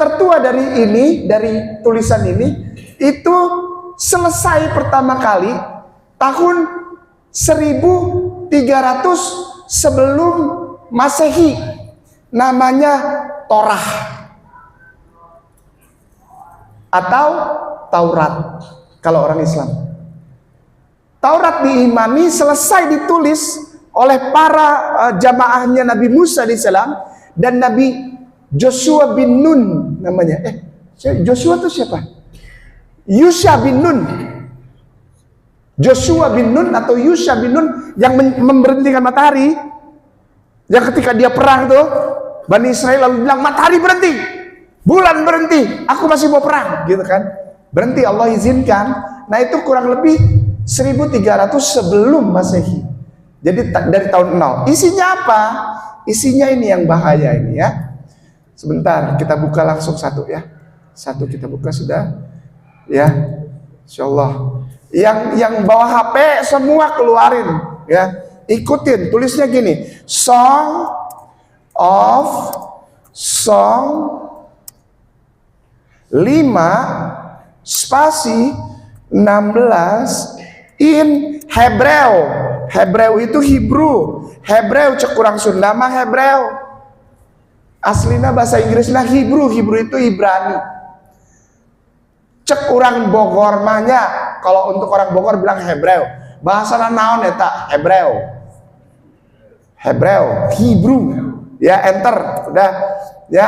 tertua dari tulisan ini itu selesai pertama kali tahun 1300 sebelum Masehi, namanya Torah atau Taurat kalau orang Islam. Taurat diimani selesai ditulis oleh para jamaahnya Nabi Musa alaihissalam dan Nabi Joshua bin Nun namanya. Joshua itu siapa? Yusha bin Nun. Joshua bin Nun atau Yusha bin Nun yang memberhentikan matahari. Yang ketika dia perang tuh, Bani Israel lalu bilang matahari berhenti, bulan berhenti, aku masih mau perang, gitu kan? Berhenti, Allah izinkan. Nah itu kurang lebih 1300 sebelum Masehi. Jadi dari tahun 0. Isinya apa? Isinya ini yang bahaya ini ya. Sebentar, kita buka langsung satu ya. Satu kita buka sudah. Ya, insyaallah. Yang bawa HP semua keluarin ya. Ikutin, tulisnya gini, Song 5 spasi 16 in Hebreu. Hebreu itu Hebrew. Hebreu cek kurang Sunda mah Hebreu. Aslinya bahasa Inggrisnya Hebrew. Hebrew itu Ibrani. Cek orang Bogor mahnya. Kalau untuk orang Bogor bilang Hebreu. Bahasa naon eta Hebreu. Hebreu, Hebrew. Ya, enter. Udah. Ya,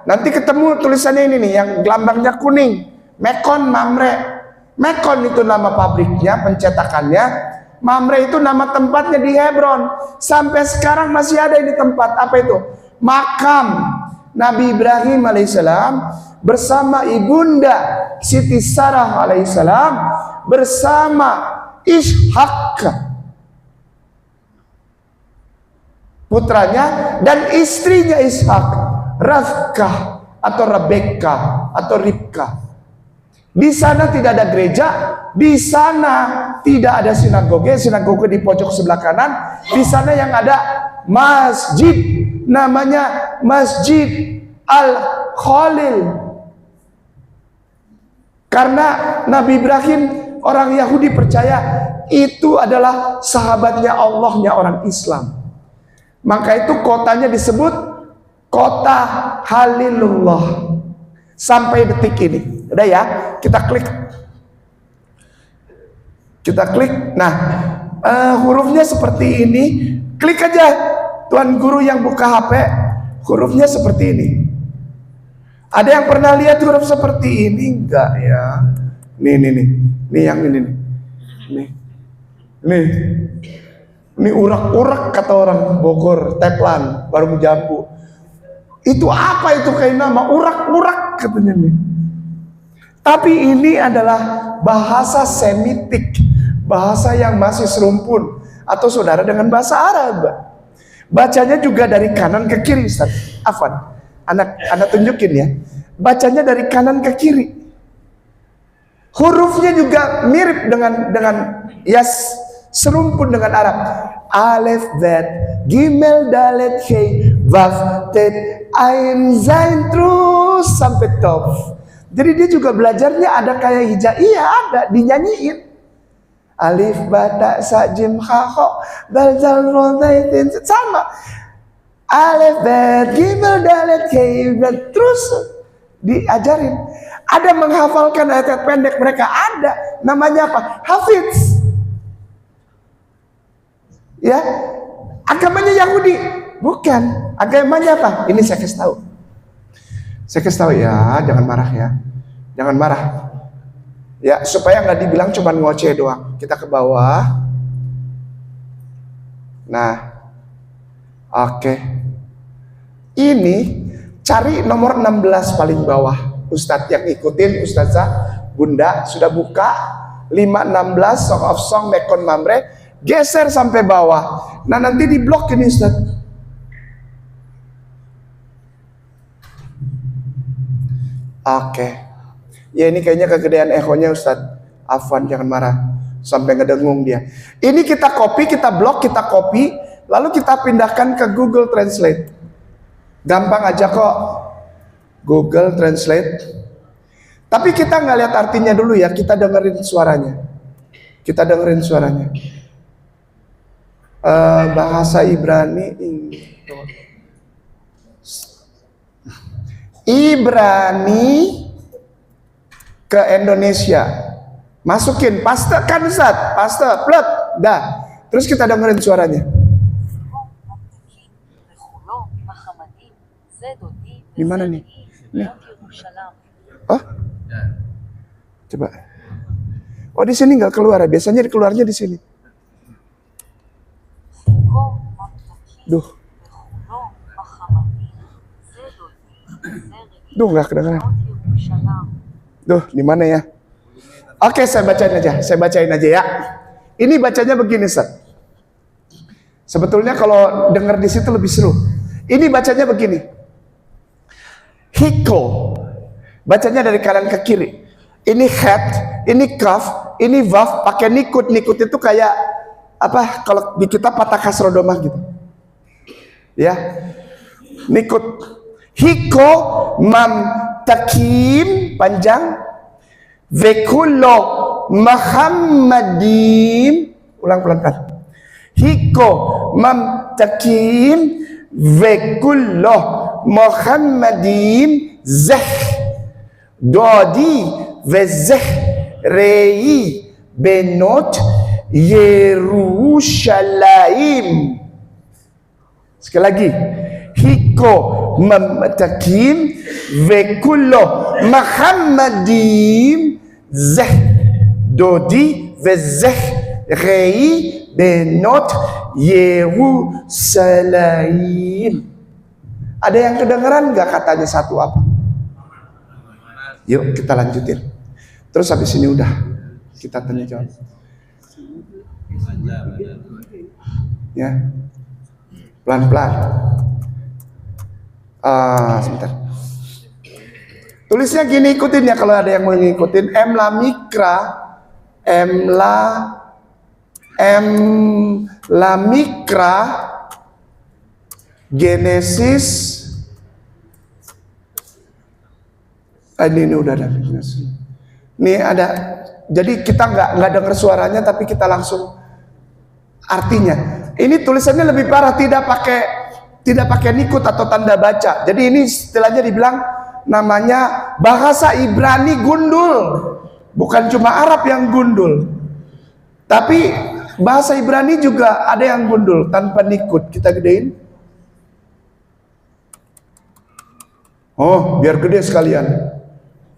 nanti ketemu tulisannya ini nih yang gelambangnya kuning. Mekon Mamre. Mekon itu nama pabriknya, pencetakannya. Mamre itu nama tempatnya di Hebron. Sampai sekarang masih ada ini tempat. Apa itu? Makam Nabi Ibrahim alaihissalam bersama ibunda Siti Sarah alaihissalam bersama Ishak putranya dan istrinya Ishak, Rivkah atau Rebekah atau Ribkah. Di sana tidak ada gereja, di sana tidak ada sinagoge, sinagoge di pojok sebelah kanan. Di sana yang ada masjid, namanya Masjid Al-Khalil. Karena Nabi Ibrahim, orang Yahudi percaya itu adalah sahabatnya Allahnya orang Islam. Maka itu kotanya disebut kota Halilullah sampai detik ini. Udah ya, kita klik. Kita klik. Nah, hurufnya seperti ini. Klik aja. Tuan guru yang buka HP, hurufnya seperti ini. Ada yang pernah lihat huruf seperti ini? Enggak ya. Nih. Nih yang ini nih. Nih. Ini urak-urak kata orang Bogor, teplan, baru jambu. Itu apa itu kayak nama? Urak-urak katanya nih. Tapi ini adalah bahasa Semitik, bahasa yang masih serumpun atau saudara dengan bahasa Arab. Bacanya juga dari kanan ke kiri, Ustaz. Afwan, anak tunjukin ya. Bacanya dari kanan ke kiri. Hurufnya juga mirip dengan serumpun dengan Arab. Alif, Zat, Gimel, Dalet, Hei, Waf, Tet, Ain, Zain, terus sampai Tof. Jadi dia juga belajarnya ada kayak hijaiyah, ada dinyanyiin. Alif, Bata, Sa, Jim, Ha, Ho, Dal, Zal, Ro, Zaitin, sama. Alif, Zat, Gimel, Dalet, Hei, terus diajarin. Ada menghafalkan ayat pendek mereka, ada. Namanya apa? Hafiz. Ya, agamanya Yahudi, bukan. Agamanya apa? Ini saya kasih tahu. Saya kasih tahu ya, jangan marah ya, jangan marah. Ya, supaya nggak dibilang cuma ngoceh doang. Kita ke bawah. Nah, oke. Ini cari nomor 16 paling bawah. Ustadz yang ikutin, Ustazah, Bunda sudah buka 516 Song of Song Mekon Mamre. Geser sampai bawah. Nah nanti di blok ini Ustaz. Oke. Ya ini kayaknya kegedean echonya Ustaz. Afwan jangan marah. Sampai ngedengung dia. Ini kita copy, kita blok, kita copy. Lalu kita pindahkan ke Google Translate. Gampang aja kok. Google Translate. Tapi kita nggak lihat artinya dulu ya. Kita dengerin suaranya. Kita dengerin suaranya. Bahasa Ibrani ke Indonesia, masukin paste kan Ustaz, paste plek dah, terus kita dengerin suaranya. Di mana nih? Oh, coba. Oh di sini nggak keluar, biasanya keluarnya di sini. Duh nggak kedengeran. Duh di mana ya? Oke saya bacain aja ya. Ini bacanya begini Ustaz. Sebetulnya kalau dengar di situ lebih seru. Ini bacanya begini. Hiko. Bacanya dari kanan ke kiri. Ini het, ini kaf, ini waf, pakai nikut. Nikut itu kayak apa? Kalau di kita patah kasrodomah gitu. Ya, nikut. Hiko mam takim panjang. Vekullo Muhammadim Ulang pelan-pelan. Hiko mamtakin ve kullo Muhammadin zeh dodi ve zeh rei benot Yerusalem. Sekali lagi. Hiko mamtakin ve kullo Muhammadin zeh dodi ve zeh rei benot Yerusalem. Ada yang kedengeran nggak katanya satu apa? Yuk kita lanjutin. Terus habis ini udah kita tanya jawab. Ya, pelan-pelan. Sebentar. Tulisnya gini, ikutin ya kalau ada yang mau ngikutin. Emla mikra Genesis. Ini udah ada. Ini ada. Jadi kita nggak dengar suaranya, tapi kita langsung artinya. Ini tulisannya lebih parah, tidak pakai nikut atau tanda baca. Jadi ini istilahnya dibilang namanya bahasa Ibrani gundul. Bukan cuma Arab yang gundul, tapi bahasa Ibrani juga ada yang gundul tanpa nikut. Kita gedein. Oh, biar gede sekalian.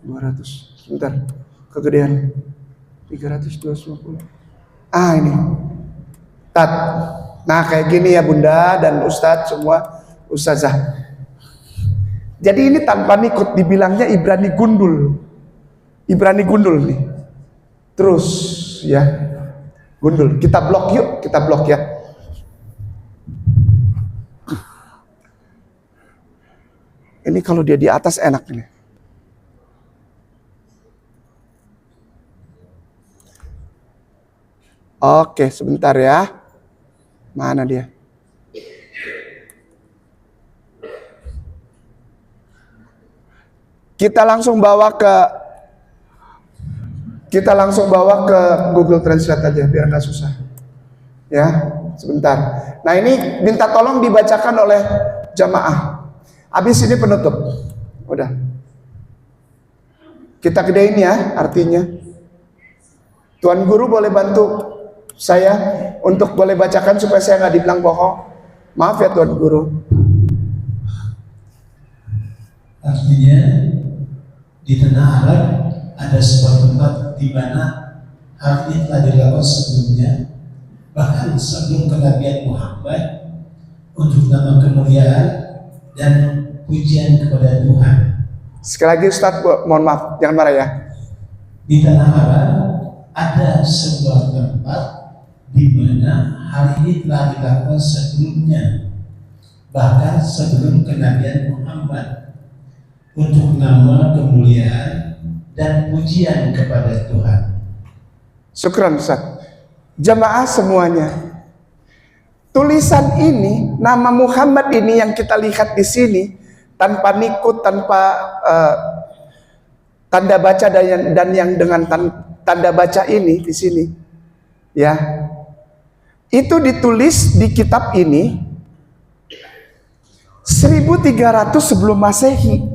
200. Sebentar. Kegedean. 300, 250. Ini. Tat. Nah, kayak gini ya Bunda dan Ustadz semua, Ustazah. Jadi ini tanpa nikut, dibilangnya Ibrani gundul. Ibrani gundul nih. Terus ya. Gundul. Kita blok yuk, kita blok ya. Ini kalau dia di atas enak nih. Oke, sebentar ya. Mana dia? Kita langsung bawa ke Google Translate aja biar nggak susah. Ya, sebentar. Nah, ini minta tolong dibacakan oleh jamaah. Habis ini penutup. Udah. Kita gedein ya artinya. Tuan Guru boleh bantu saya untuk boleh bacakan supaya saya nggak dibilang bohong. Maaf ya Tuan Guru. Artinya di tanah Arab ada sebuah tempat di mana hal ini telah dilakukan sebelumnya, bahkan sebelum kenabian Muhammad, untuk nama kemuliaan dan pujian kepada Tuhan. Sekali lagi Ustaz, mohon maaf, jangan marah ya. Di tanah Arab ada sebuah tempat di mana hal ini telah dilakukan sebelumnya, bahkan sebelum kenabian Muhammad, untuk nama kemuliaan dan pujian kepada Tuhan. Syukran Ustaz. Jamaah semuanya, tulisan ini, nama Muhammad ini yang kita lihat di sini, tanpa nikut, tanpa tanda baca dan yang dengan tanda baca ini di sini, ya, itu ditulis di kitab ini 1300 sebelum Masehi.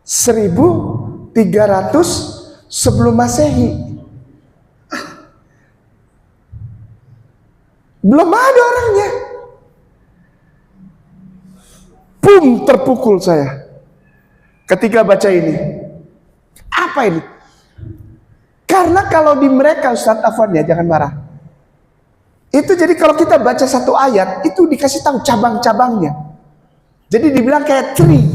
1300 sebelum Masehi. Belum ada orangnya. Pum, terpukul saya ketika baca ini. Apa ini? Karena kalau di mereka, Ustadz Afwan ya, jangan marah. Itu jadi kalau kita baca satu ayat, itu dikasih tahu cabang-cabangnya. Jadi dibilang kayak tree,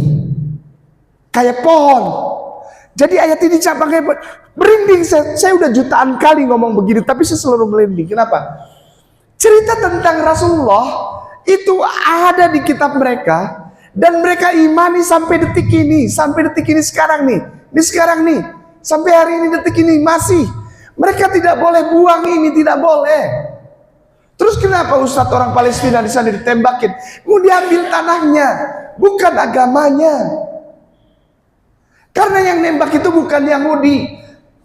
kayak pohon. Jadi ayat ini cabangnya merinding. Saya udah jutaan kali ngomong begini, tapi saya selalu merinding. Kenapa? Cerita tentang Rasulullah itu ada di kitab mereka, dan mereka imani sampai detik ini sekarang nih. Ini sekarang nih, sampai hari ini detik ini masih. Mereka tidak boleh buang ini, tidak boleh. Terus kenapa Ustadz orang Palestina di sana ditembakin? Mau diambil tanahnya, bukan agamanya. Karena yang nembak itu bukan Yahudi,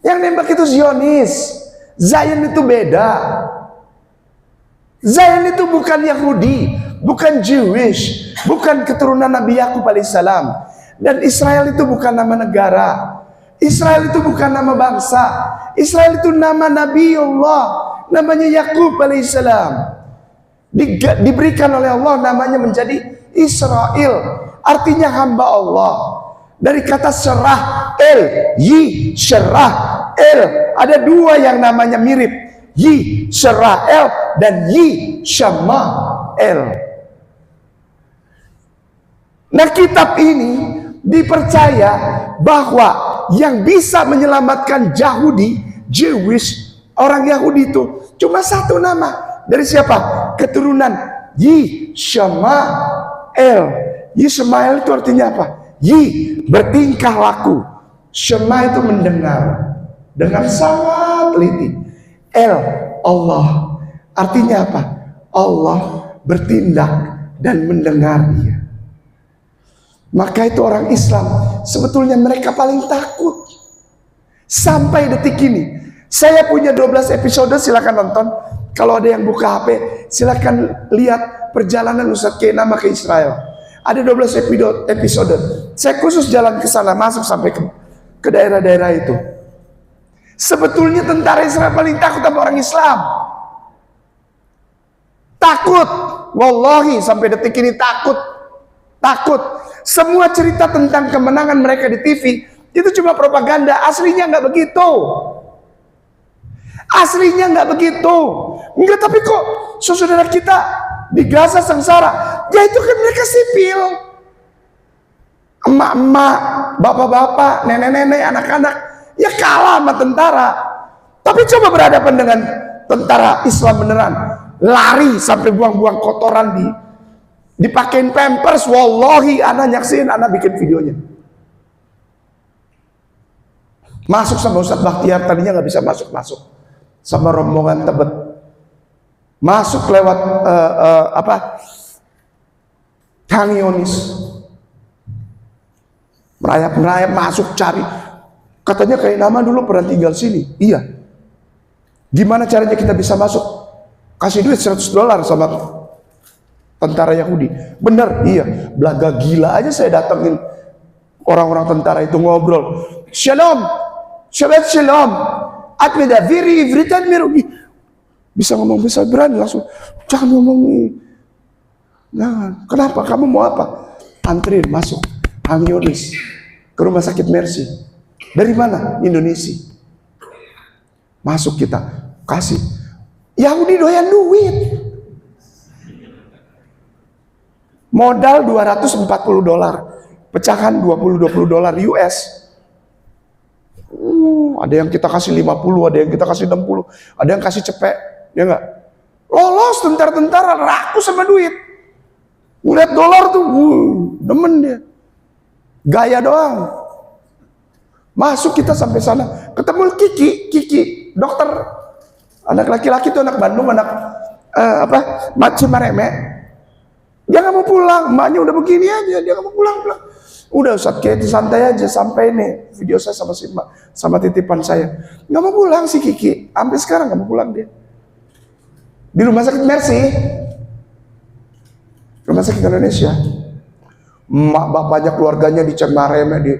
yang nembak itu Zionis. Zion itu beda. Zion itu bukan Yahudi, bukan Jewish, bukan keturunan Nabi Yakub alaihissalam. Dan Israel itu bukan nama negara. Israel itu bukan nama bangsa. Israel itu nama Nabi Allah, namanya Yakub alaihissalam. Diberikan oleh Allah namanya menjadi Israel, artinya hamba Allah. Dari kata serah el, yi serah el, ada dua yang namanya mirip, yi serah el dan yi syama el. Nah, kitab ini dipercaya bahwa yang bisa menyelamatkan Yahudi, Jewish, orang Yahudi itu cuma satu nama. Dari siapa? Keturunan Yishmael. Yishmael itu artinya apa? Yi, bertingkah laku. Shema itu mendengar dengan sangat teliti. El, Allah, artinya apa? Allah bertindak dan mendengar dia. Maka itu orang Islam sebetulnya mereka paling takut. Sampai detik ini saya punya 12 episode, silakan nonton. Kalau ada yang buka HP, silakan lihat perjalanan Ustadz Kenama ke Israel. Ada 12 episode. Saya khusus jalan ke sana, masuk sampai ke daerah-daerah itu. Sebetulnya tentara Israel paling takut sama orang Islam. Takut. Wallahi sampai detik ini takut. Takut. Semua cerita tentang kemenangan mereka di TV itu cuma propaganda. Aslinya nggak begitu. Aslinya nggak begitu. Enggak, tapi kok saudara kita di Gaza sengsara? Ya itu kan mereka sipil. Emak-emak, bapak-bapak, nenek-nenek, anak-anak, ya kalah sama tentara. Tapi coba berhadapan dengan tentara Islam beneran. Lari sampai buang-buang kotoran dipakein pampers. Wallahi, anak nyaksin, anak bikin videonya. Masuk sama Ustadz Bakhtiar, tadinya nggak bisa masuk sama rombongan Tebet. Masuk lewat Kang Yonis, merayap masuk cari. Katanya kayak nama dulu pernah tinggal sini. Iya. Gimana caranya kita bisa masuk? Kasih duit $100 sama tentara Yahudi. Bener, iya. Belaga gila aja saya datengin orang-orang tentara itu ngobrol. Shalom, Shabbat Shalom. Atmeda viri ivritan mirugi. Bisa ngomong, bisa berani langsung. Jangan ngomong nih. Jangan. Kenapa? Kamu mau apa? Anterin masuk Kang Yonis ke rumah sakit Mercy. Dari mana? Indonesia. Masuk kita, kasih. Yahudi doyan duit. Modal $240. Pecahan $20 US. Ada yang kita kasih 50, ada yang kita kasih 60, ada yang kasih cepek, ya enggak? Lolos tentara-tentara, rakus sama duit. Ngeliat dolar tuh, demen dia. Gaya doang. Masuk kita sampai sana, ketemu Kiki, dokter. Anak laki-laki tuh anak Bandung, anak Mak Cimareme. Dia nggak mau pulang, emaknya udah begini aja, dia nggak mau pulang. Udah Ustadz, kayak santai aja sampai nih video saya sama si Mbak, sama titipan saya. Nggak mau pulang si Kiki, sampai sekarang nggak mau pulang dia. Di rumah sakit Mercy, rumah sakit Indonesia. Emak bapaknya, keluarganya di Cimareme, di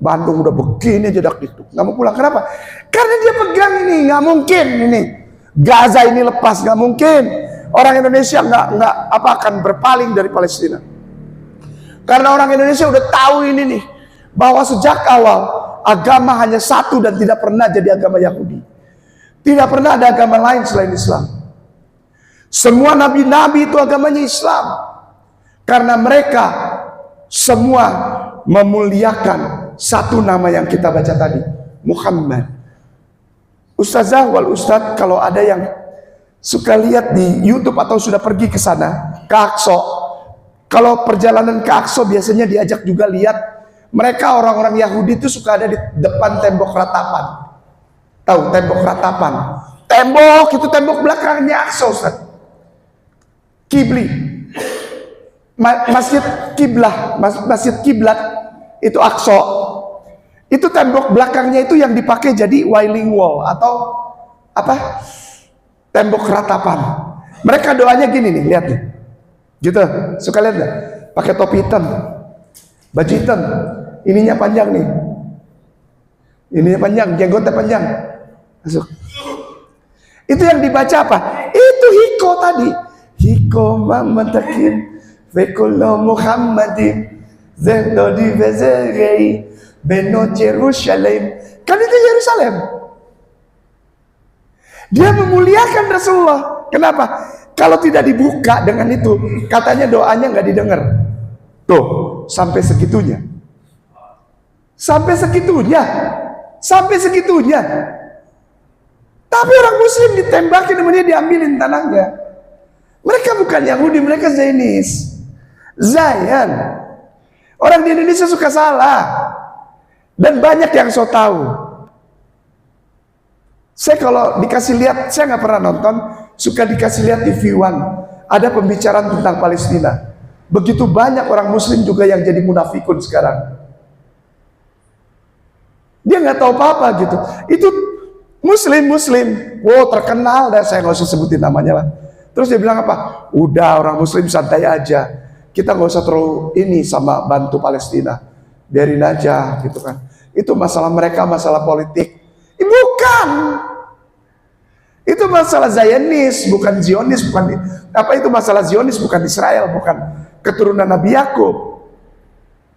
Bandung udah begini aja dak itu, nggak mau pulang. Kenapa? Karena dia pegang ini, nggak mungkin ini Gaza ini lepas, nggak mungkin. Orang Indonesia nggak akan berpaling dari Palestina. Karena orang Indonesia udah tahu ini nih, bahwa sejak awal agama hanya satu dan tidak pernah jadi agama Yahudi. Tidak pernah ada agama lain selain Islam. Semua nabi-nabi itu agamanya Islam. Karena mereka semua memuliakan satu nama yang kita baca tadi, Muhammad. Ustazah wal Ustadz, kalau ada yang suka lihat di YouTube atau sudah pergi ke sana, ke Aqsa. Kalau perjalanan ke Aqsa biasanya diajak juga lihat, mereka orang-orang Yahudi itu suka ada di depan tembok ratapan. Tahu tembok ratapan? Tembok itu tembok belakangnya Aqsa, Ustaz. Kibli. Masjid Kiblah, Masjid Kiblat itu Aqsa. Itu tembok belakangnya itu yang dipakai jadi Wailing Wall atau apa? Tembok ratapan. Mereka doanya gini nih, lihat nih. Gitu, suka lihat nggak? Pakai topi hitam, baju hitam, ininya panjang nih. Ininya panjang, jenggotnya panjang. Masuk. Itu yang dibaca apa? Itu hiko tadi. Hiko mamatakin vekullo Muhammadin zendodi vezerei benot Yerusalem. Kan itu Yerusalem. Dia memuliakan Rasulullah. Kenapa? Kalau tidak dibuka dengan itu, katanya doanya nggak didengar. Tuh, sampai segitunya. Sampai segitunya. Sampai segitunya. Tapi orang Muslim ditembakin, namanya diambilin tanahnya. Mereka bukan Yahudi, mereka Zionis. Zion. Orang di Indonesia suka salah. Dan banyak yang so tahu. Saya kalau dikasih lihat, saya nggak pernah nonton, suka dikasih lihat di V1. Ada pembicaraan tentang Palestina. Begitu banyak orang Muslim juga yang jadi munafikun sekarang. Dia nggak tahu apa-apa gitu. Itu Muslim, wow terkenal, dan saya nggak usah sebutin namanya lah. Terus dia bilang apa? Udah, orang Muslim santai aja. Kita nggak usah terlalu ini sama bantu Palestina. Biarin aja gitu kan. Itu masalah mereka, masalah politik. Bukan. Itu masalah Zionis, bukan Zionis, bukan apa itu masalah Zionis, bukan Israel, bukan keturunan Nabi Yakub.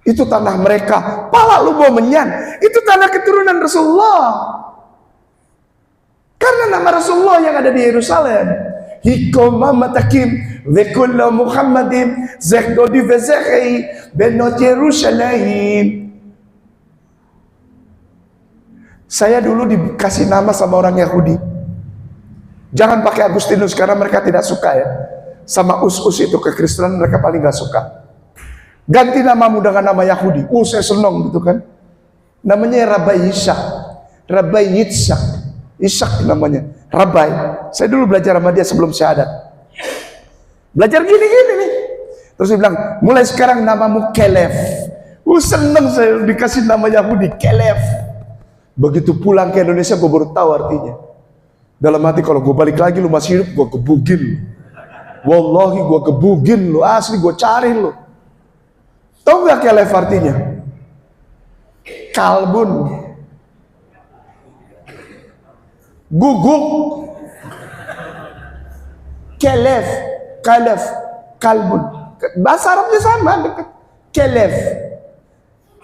Itu tanah mereka. Pala lu mau menyan. Itu tanah keturunan Rasulullah. Karena nama Rasulullah yang ada di Yerusalem. Hikoma matakim vekullo Muhammadin zekdodi vezekhi benot Yerusalem. Saya dulu dikasih nama sama orang Yahudi. Jangan pakai Agustinus karena mereka tidak suka ya. Sama us-us itu kekristenan mereka paling gak suka. Ganti namamu dengan nama Yahudi. Saya senang gitu kan. Namanya Rabbi Ishak. Rabbi Yitzhak. Ishak namanya. Rabbi. Saya dulu belajar sama dia sebelum syahadat. Belajar gini-gini nih. Terus dia bilang, mulai sekarang namamu Kelef. Senang saya dikasih nama Yahudi, Kelef. Begitu pulang ke Indonesia gue baru tahu artinya. Dalam hati kalau gue balik lagi lu masih hidup, gue gebugin. Wallahi gue gebugin lu, asli gue cari lu. Tahu gak Kelef artinya? Kalbun. Guguk. Kelef, kalbun. Bahasa Arabnya sama, dekat. Kelef.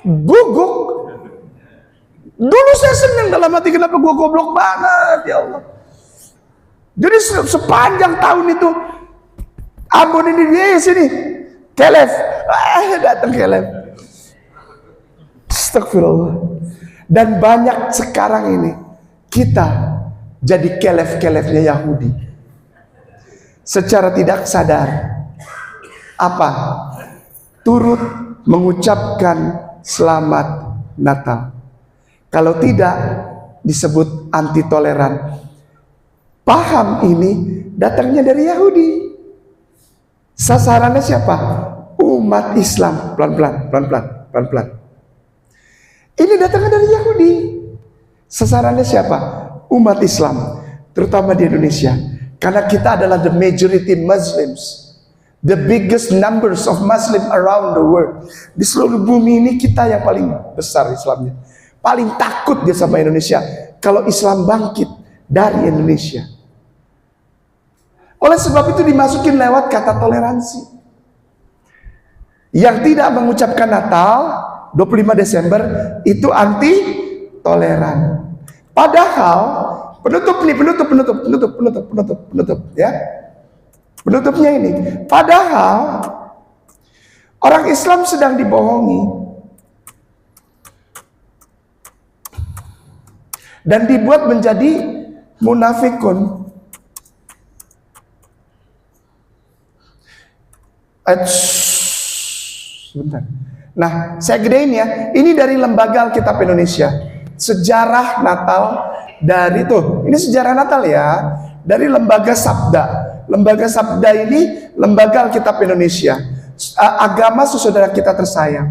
Guguk. Dulu saya senang dalam hati, kenapa gue goblok banget ya Allah. Jadi sepanjang tahun itu Ambon ini dia sini Kelef, datang Kelef. Astagfirullah. Dan banyak sekarang ini kita jadi Kelef-Kelefnya Yahudi. Secara tidak sadar apa? Turut mengucapkan selamat Natal. Kalau tidak disebut anti toleran. Paham ini datangnya dari Yahudi. Sasarannya siapa? Umat Islam. Pelan-pelan. Ini datangnya dari Yahudi. Sasarannya siapa? Umat Islam, terutama di Indonesia. Karena kita adalah the majority Muslims. The biggest numbers of Muslim around the world. Di seluruh bumi ini kita yang paling besar Islamnya. Paling takut dia sama Indonesia kalau Islam bangkit dari Indonesia. Oleh sebab itu dimasukin lewat kata toleransi. Yang tidak mengucapkan Natal 25 Desember itu anti toleran. Padahal penutup ya. Penutupnya ini. Padahal orang Islam sedang dibohongi dan dibuat menjadi munafikun. Sebentar. Nah, saya gedein ya. Ini dari Lembaga Alkitab Indonesia. Sejarah Natal dari tuh. Ini sejarah Natal ya. Dari Lembaga Sabda. Lembaga Sabda ini Lembaga Alkitab Indonesia. Agama saudara kita tersayang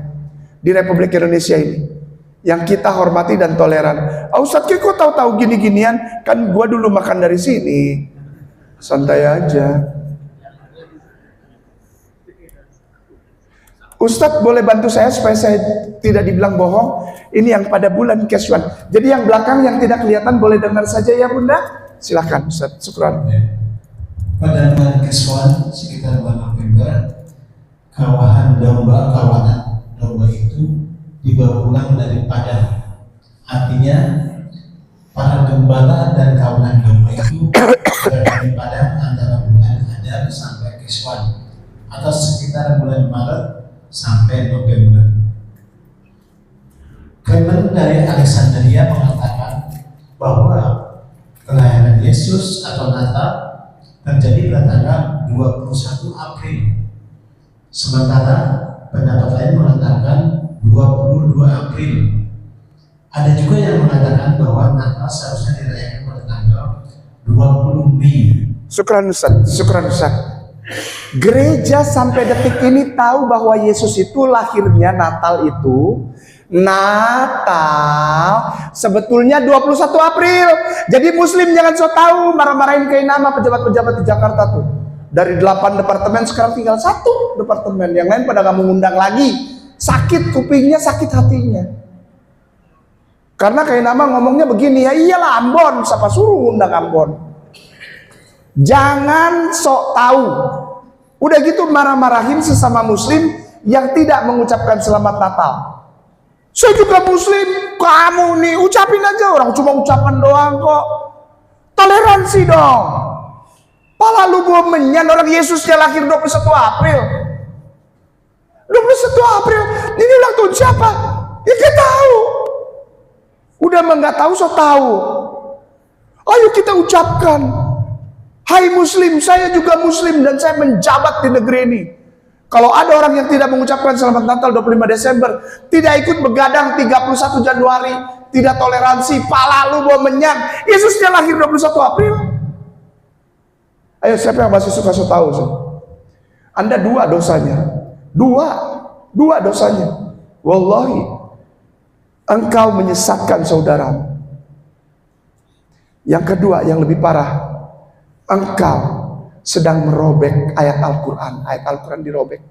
di Republik Indonesia ini, yang kita hormati dan toleran. Ustadz, kok tahu-tahu gini-ginian? Kan gua dulu makan dari sini. Santai aja. Ustadz boleh bantu saya supaya saya tidak dibilang bohong? Ini yang pada bulan Keswan. Jadi yang belakang yang tidak kelihatan boleh dengar saja ya Bunda. Silakan Ustadz. Syukran. Pada bulan Keswan sekitar bulan November, kawanan domba itu dibawa pulang dari Padang. Artinya para gembala dan kawanan domba itu berada di Padang antara bulan Adar sampai Keswan, atau sekitar bulan Maret sampai November. Kemen dari Alexandria mengatakan bahwa kelahiran Yesus atau Natal terjadi pada tanggal 21 April. Sementara pendapat lain mengatakan 22 April. Ada juga yang mengatakan bahwa Natal seharusnya dirayakan pada tanggal 20 Mei. Syukran Ustaz, syukran Ustaz. Gereja sampai detik ini tahu bahwa Yesus itu lahirnya Natal itu sebetulnya 21 April. Jadi Muslim jangan so tahu marah-marahin kayak nama pejabat-pejabat di Jakarta tuh. Dari 8 departemen sekarang tinggal 1 departemen. Yang lain pada gak mengundang lagi. Sakit kupingnya, sakit hatinya. Karena kayak nama ngomongnya begini, ya iyalah Ambon, siapa suruh undang Ambon. Jangan sok tahu. Udah gitu marah-marahin sesama Muslim yang tidak mengucapkan selamat Natal. Saya juga Muslim, kamu nih ucapin aja, orang cuma ucapan doang kok. Toleransi dong. Pala lu gua menyan, orang Yesusnya lahir 21 April. 21 April, ini ulang tahun siapa? Ya kita tahu. Udah nggak tahu so tahu. Ayo kita ucapkan. Hai Muslim, saya juga Muslim dan saya menjabat di negeri ini. Kalau ada orang yang tidak mengucapkan selamat Natal 25 Desember, tidak ikut begadang 31 Januari, tidak toleransi, pala lu bawa menyan, Yesusnya lahir 21 April. Ayo siapa yang masih suka so tahu? Anda dua dosanya. Dua dosanya. Wallahi, engkau menyesatkan saudaramu. Yang kedua, yang lebih parah, engkau sedang merobek ayat Al-Quran. Ayat Al-Quran dirobek.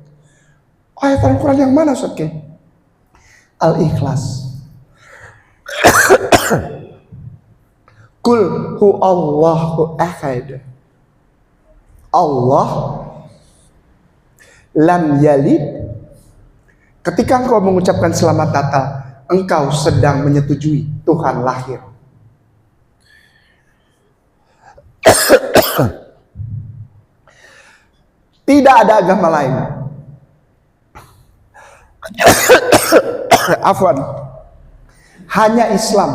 Ayat Al-Quran yang mana Ustaz? Al-Ikhlas. Kul hu Allahu ahad. Allah lam yalid. Ketika engkau mengucapkan selamat Natal, engkau sedang menyetujui Tuhan lahir. Tidak ada agama lain. Afwan. Hanya Islam.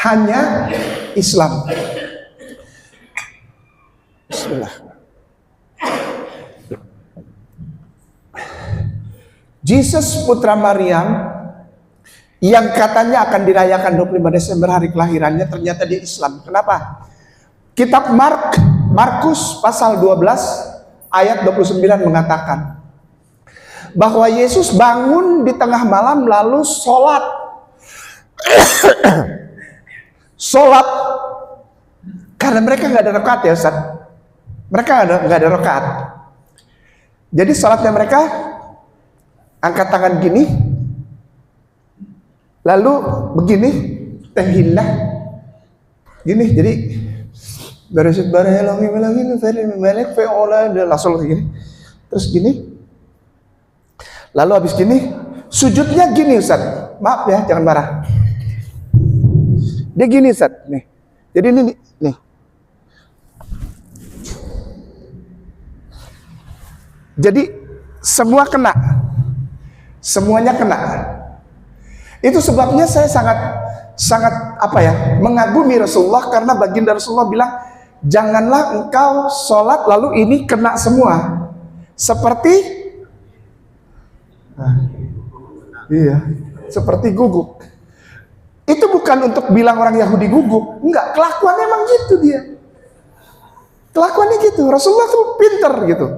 Hanya Islam. Bismillah. Yesus putra Maryam yang katanya akan dirayakan 25 Desember hari kelahirannya, ternyata dia Islam. Kenapa? Kitab Markus pasal 12 ayat 29 mengatakan bahwa Yesus bangun di tengah malam lalu sholat. Sholat karena mereka nggak ada rakaat ya Ustaz. Mereka nggak ada rakaat. Jadi sholatnya mereka angkat tangan gini, lalu begini, tahillah, gini. Jadi beresit barelongi melek feola langsung gini, terus gini, lalu habis gini, sujudnya gini Ustaz. Maaf ya, jangan marah. Dia gini Ustaz, nih. Jadi ini nih. Jadi semua kena. Semuanya kena. Itu sebabnya saya sangat apa ya, mengagumi Rasulullah, karena baginda Rasulullah bilang, janganlah engkau sholat lalu ini kena semua. Seperti seperti guguk. Itu bukan untuk bilang orang Yahudi guguk, enggak, kelakuannya emang gitu dia. Kelakuannya gitu. Rasulullah tuh pinter gitu.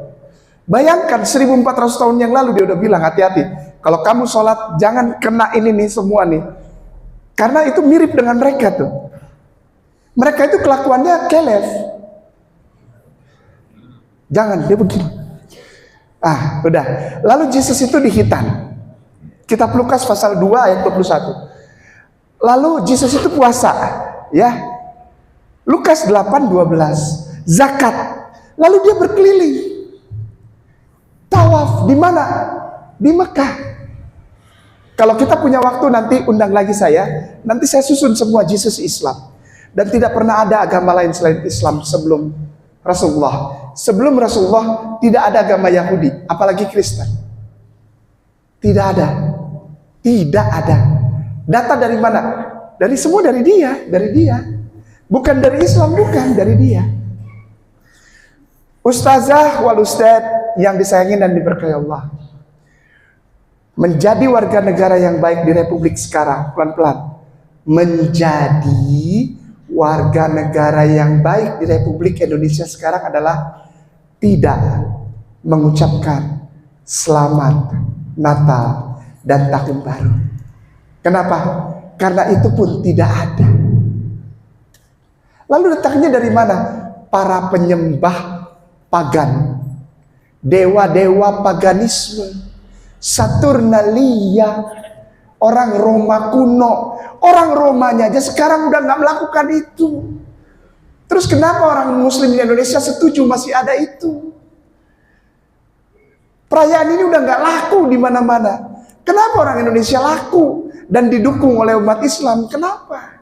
Bayangkan 1400 tahun yang lalu dia udah bilang, hati-hati kalau kamu sholat jangan kena ini nih semua nih, karena itu mirip dengan mereka tuh. Mereka itu kelakuannya kelef. Jangan, dia begini. Udah. Lalu Yesus itu dihitan. Kitab Lukas pasal 2 ayat 21. Lalu Yesus itu puasa, ya. Lukas 8:12. Zakat. Lalu dia berkeliling. Tawaf di mana? Di Mekah. Kalau kita punya waktu nanti undang lagi saya. Nanti saya susun semua Yesus Islam. Dan tidak pernah ada agama lain selain Islam sebelum Rasulullah. Sebelum Rasulullah tidak ada agama Yahudi, apalagi Kristen. Tidak ada. Tidak ada. Data dari mana? Dari semua dari dia. Bukan dari Islam, bukan dari dia. Ustazah wal ustadz yang disayangi dan diberkahi Allah. Menjadi warga negara yang baik di Republik sekarang, pelan-pelan. Menjadi warga negara yang baik di Republik Indonesia sekarang adalah tidak mengucapkan selamat Natal dan Tahun Baru. Kenapa? Karena itu pun tidak ada. Lalu datangnya dari mana? Para penyembah pagan, dewa-dewa paganisme, Saturnalia, orang Roma kuno. Orang Romanya aja sekarang udah nggak melakukan itu. Terus kenapa orang Muslim di Indonesia setuju masih ada itu? Perayaan ini udah nggak laku di mana-mana. Kenapa orang Indonesia laku dan didukung oleh umat Islam? Kenapa?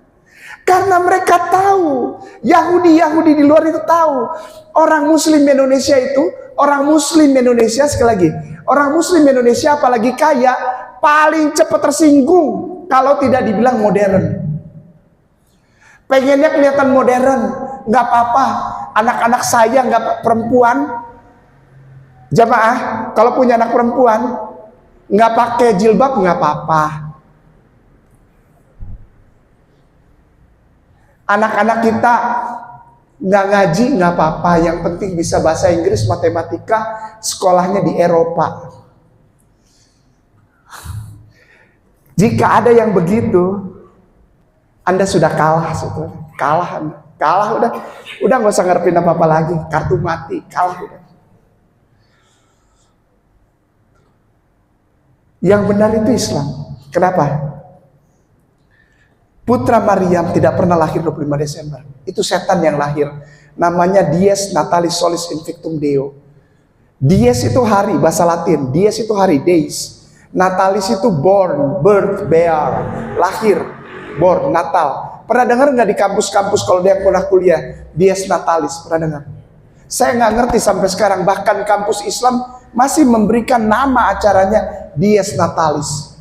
Karena mereka tahu, Yahudi di luar itu tahu, orang Muslim Indonesia itu, orang Muslim Indonesia sekali lagi, orang Muslim Indonesia apalagi kaya, paling cepat tersinggung kalau tidak dibilang modern. Pengennya kelihatan modern, nggak apa-apa. Anak-anak saya nggak perempuan, jamaah, kalau punya anak perempuan nggak pakai jilbab nggak apa-apa. Anak-anak kita nggak ngaji nggak apa-apa. Yang penting bisa bahasa Inggris, matematika, sekolahnya di Eropa. Jika ada yang begitu, Anda sudah kalah, sebetulnya. Kalah udah nggak usah ngarepin apa-apa lagi, kartu mati, kalah udah. Yang benar itu Islam. Kenapa? Putra Maryam tidak pernah lahir 25 Desember. Itu setan yang lahir. Namanya Dies Natalis Solis Invictum Deo. Dies itu hari, bahasa Latin. Dies itu hari, days. Natalis itu born, birth, bear, lahir, born, Natal. Pernah dengar nggak di kampus-kampus kalau dia yang pernah kuliah, Dies Natalis, pernah dengar? Saya nggak ngerti sampai sekarang, bahkan kampus Islam masih memberikan nama acaranya Dies Natalis.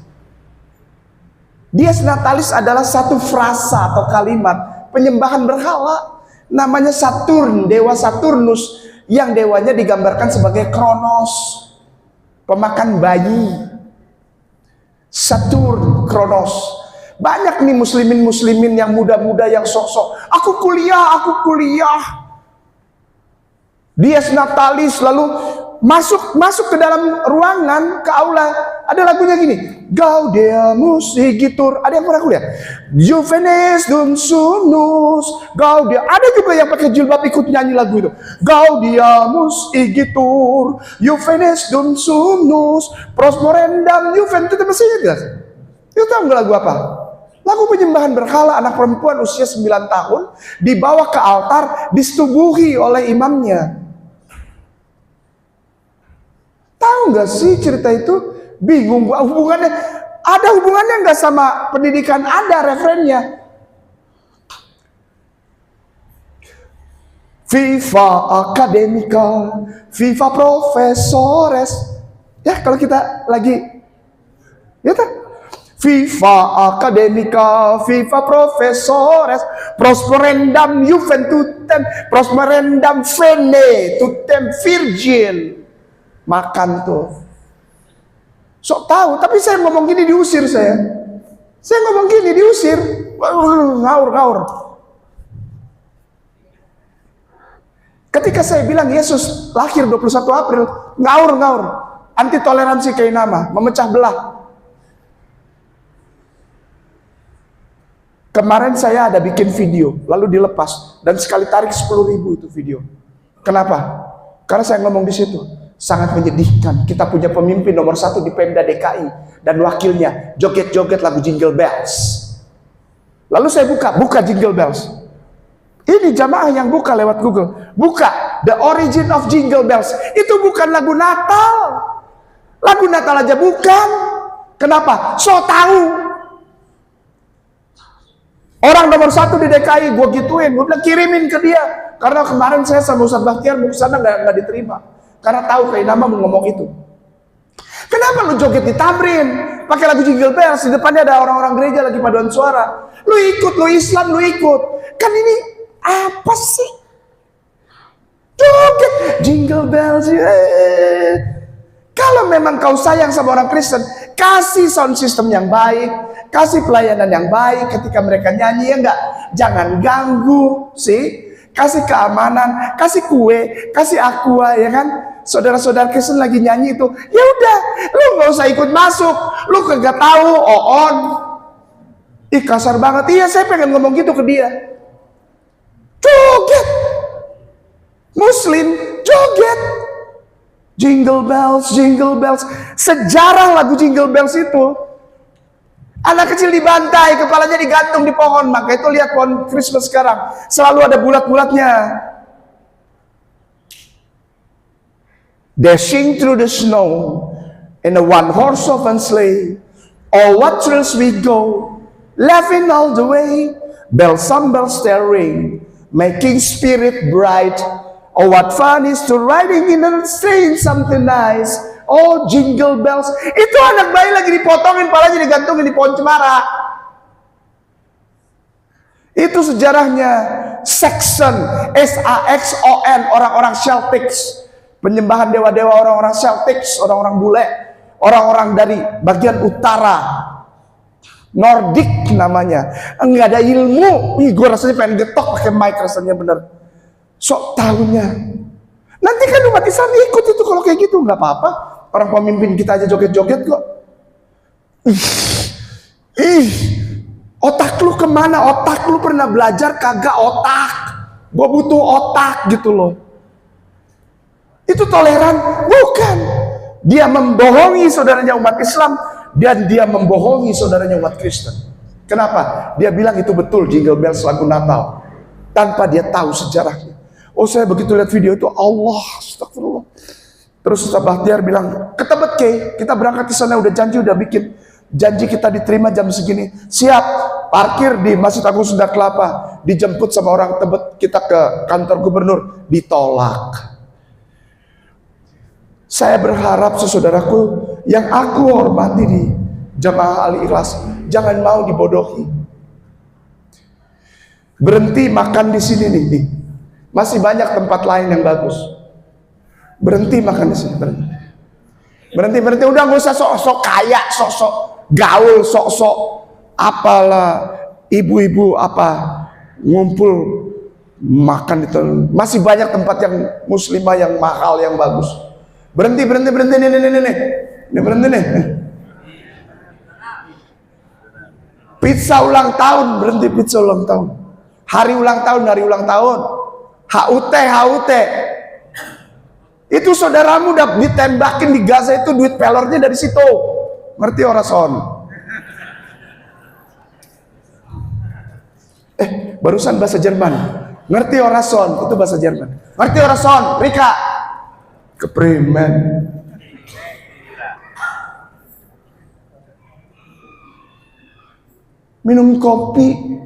Dies Natalis adalah satu frasa atau kalimat penyembahan berhala. Namanya Saturn, dewa Saturnus, yang dewanya digambarkan sebagai Kronos, pemakan bayi. Saturn, Kronos. Banyak nih muslimin yang muda-muda yang sok-sok, aku kuliah. Dies Natalis, lalu masuk ke dalam ruangan, ke aula, ada lagunya gini, Gaudeamus Igitur. Ada yang pernah kuliah? Juvenes dum sumnus Gaudia. Ada juga yang pakai jilbab ikut nyanyi lagu itu, Gaudeamus Igitur Juvenes dum sumnus Prosperendam Juventus. Itu masih ingat? Itu tahu nggak lagu apa? Lagu penyembahan berhala. Anak perempuan usia 9 tahun dibawa ke altar, disetubuhi oleh imamnya. Tahu nggak sih cerita itu? Bingung gua, hubungannya ada hubungannya nggak sama pendidikan? Ada referennya. Viva Academica, Viva Profesores. Ya kalau kita lagi, ya tak? Viva Academica, Viva Profesores, Prosperendam Juventutem, Prosperendam Vene, Tutem Virgin. Makan tuh. Sok tahu, tapi saya ngomong gini diusir saya. Saya ngomong gini diusir. Ngaur. Ketika saya bilang Yesus lahir 21 April, ngaur. Anti toleransi kainama, memecah belah. Kemarin saya ada bikin video, lalu dilepas dan sekali tarik 10.000 itu video. Kenapa? Karena saya ngomong di situ. Sangat menyedihkan. Kita punya pemimpin nomor 1 di Pemda DKI dan wakilnya joget-joget lagu Jingle Bells. Lalu saya buka Jingle Bells. Ini jamaah yang buka lewat Google. Buka The Origin of Jingle Bells. Itu bukan lagu Natal. Lagu Natal aja bukan. Kenapa? So tahu. Orang nomor 1 di DKI, gue gituin, gue bilang kirimin ke dia. Karena kemarin saya sama Ustadz Bahtiar mau kesana nggak diterima. Karena tahu Kiai Nama mau ngomong itu. Kenapa lu joget di Tamrin? Pakai lagu Jingle Bells, di depannya ada orang-orang gereja lagi paduan suara. Lu ikut, lu Islam, lu ikut. Kan ini apa sih? Joget Jingle Bells. Kalau memang kau sayang sama orang Kristen, kasih sound system yang baik, kasih pelayanan yang baik ketika mereka nyanyi, ya enggak? Jangan ganggu, sih. Kasih keamanan, kasih kue, kasih aqua, ya kan? Saudara-saudara Kristen lagi nyanyi itu, ya udah, lu nggak usah ikut masuk, lu kagak tahu, on. Ih kasar banget, iya saya pengen ngomong gitu ke dia. Joget, Muslim joget, Jingle Bells, Jingle Bells. Sejarah lagu Jingle Bells itu, anak kecil dibantai, kepalanya digantung di pohon. Maka itu lihat pohon Christmas sekarang, selalu ada bulat-bulatnya. Dashing through the snow in a one-horse open sleigh. Oh, what thrills we go, laughing all the way. Bells on bells they ring, making spirit bright. Oh, what fun is to riding in a train, something nice. Oh, Jingle Bells. Itu anak bayi lagi dipotongin, palanya digantungin di pohon cemara. Itu sejarahnya. Saxon, S-A-X-O-N, orang-orang Celtics. Penyembahan dewa-dewa orang-orang Celtics, orang-orang bule, orang-orang dari bagian utara, Nordik namanya. Enggak ada ilmu. Ih, gue rasanya pengen getok pakai mic rasanya bener. Sok tahunya. Nanti kan umat Islam ikut itu kalau kayak gitu, nggak apa-apa. Orang pemimpin kita aja joget-joget kok. Otak lu kemana? Otak lu pernah belajar kagak otak? Gue butuh otak gitu loh. Itu toleran? Bukan. Dia membohongi saudaranya umat Islam dan dia membohongi saudaranya umat Kristen. Kenapa? Dia bilang itu betul Jingle Bells lagu Natal tanpa dia tahu sejarahnya. Oh, saya begitu lihat video itu, Allah, astagfirullah. Terus Ustaz Bahtiar bilang, ke Tebet Kay, kita berangkat ke sana, udah janji, udah bikin janji kita diterima jam segini. Siap, parkir di Masjid Agung Sunda Kelapa, dijemput sama orang Tebet, kita ke kantor gubernur, ditolak. Saya berharap saudaraku yang aku hormati di Jamaah Al-Ikhlas, jangan mau dibodohi. Berhenti makan di sini nih. Masih banyak tempat lain yang bagus. Berhenti makan di sini, berhenti. Udah nggak usah sok-sok kaya, sok-sok gaul, sok-sok apalah ibu-ibu apa ngumpul makan itu. Masih banyak tempat yang muslimah yang mahal yang bagus. Berhenti nih. Ini berhenti nih. Pizza ulang tahun, berhenti pizza ulang tahun. Hari ulang tahun. HUT. Itu saudaramu udah ditembakin di Gaza itu, duit pelornya dari situ. Ngerti orang son? Barusan bahasa Jerman. Ngerti orang son? Itu bahasa Jerman. Ngerti orang son? Rika. Keprimen. Minum kopi,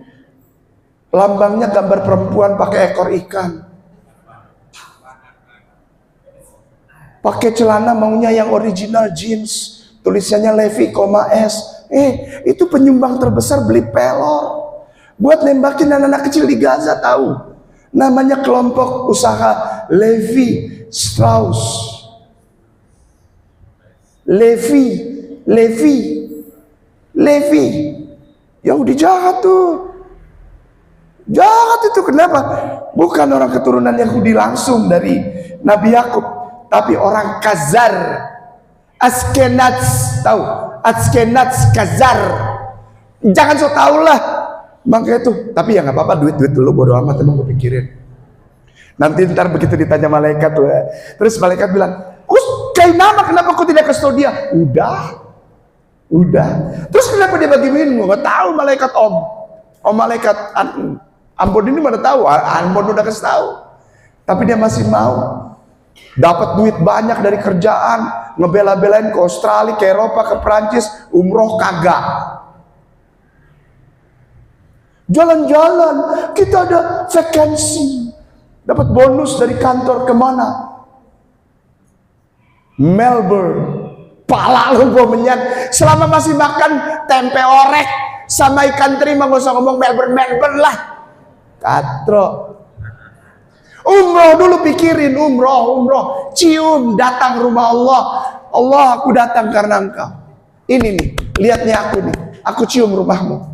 lambangnya gambar perempuan pakai ekor ikan. Pakai celana maunya yang original jeans, tulisannya Levi, S. Itu penyumbang terbesar beli pelor buat nembakin anak-anak kecil di Gaza, tahu? Namanya kelompok usaha Levi Strauss. Levi. Yahudi jahat tuh. Jahat itu kenapa? Bukan orang keturunan Yahudi langsung dari Nabi Yakub, tapi orang Khazar, Ashkenaz, tahu? Ashkenaz, Khazar. Jangan so tau lah. Makanya itu, tapi ya nggak apa-apa, duit dulu, bodo amat, emang gue pikirin. Nanti ntar begitu ditanya malaikat tuh, terus malaikat bilang, Kayak nama kenapa kau tidak kasih tahu dia? Udah. Terus kenapa dia bagi minum? Gak tahu malaikat Om malaikat Ambon ini mana tahu? Ambon udah kasih tahu. Tapi dia masih mau. Dapat duit banyak dari kerjaan, ngebela-belain ke Australia, ke Eropa, ke Prancis, umroh kagak. Jalan-jalan, kita ada vacancy. Dapat bonus dari kantor kemana? Melbourne. Pala lu gua menyan. Selama masih makan tempe orek sama ikan teri, gak usah ngomong Melbourne lah. Katro. Umroh dulu pikirin, umroh. Cium, datang rumah Allah. Allah, aku datang karena engkau. Ini nih, lihatnya aku nih. Aku cium rumahmu.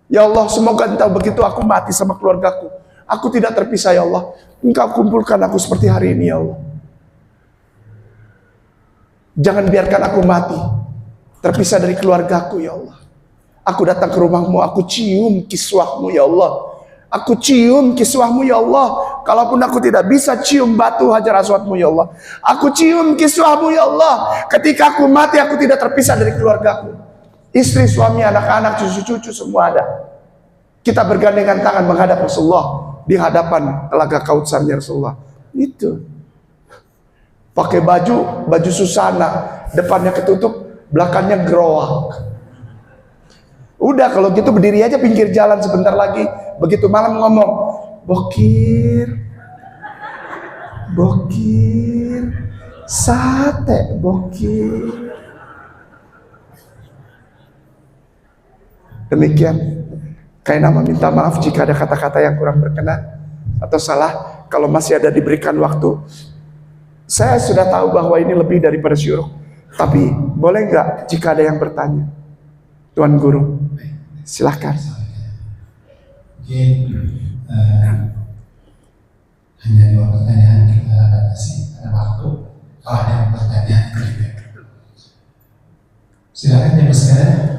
Ya Allah, semoga engkau begitu aku mati sama keluargaku. Aku tidak terpisah ya Allah. Engkau kumpulkan aku seperti hari ini ya Allah. Jangan biarkan aku mati terpisah dari keluargaku ya Allah. Aku datang ke rumahmu, aku cium kiswahmu ya Allah. Aku cium kiswahmu ya Allah. Kalaupun aku tidak bisa cium batu hajar aswadmu ya Allah, aku cium kiswahmu ya Allah. Ketika aku mati, aku tidak terpisah dari keluargaku. Istri, suami, anak-anak, cucu-cucu semua ada. Kita bergandengan tangan menghadap Rasulullah di hadapan telaga Kautsarnya Rasulullah. Itu pakai baju susana, depannya ketutup, belakangnya gerowak. Udah kalau gitu berdiri aja pinggir jalan sebentar lagi. Begitu malam ngomong, bokir, sate bokir. Demikian. Kayak nama minta maaf jika ada kata-kata yang kurang berkenan atau salah. Kalau masih ada diberikan waktu. Saya sudah tahu bahwa ini lebih daripada syuruk. Tapi boleh nggak jika ada yang bertanya? Tuan Guru, silahkan. Mungkin hanya 2 pertanyaan kita batasi pada waktu. Kalau ada yang bertanya, silakan Bapak sekalian.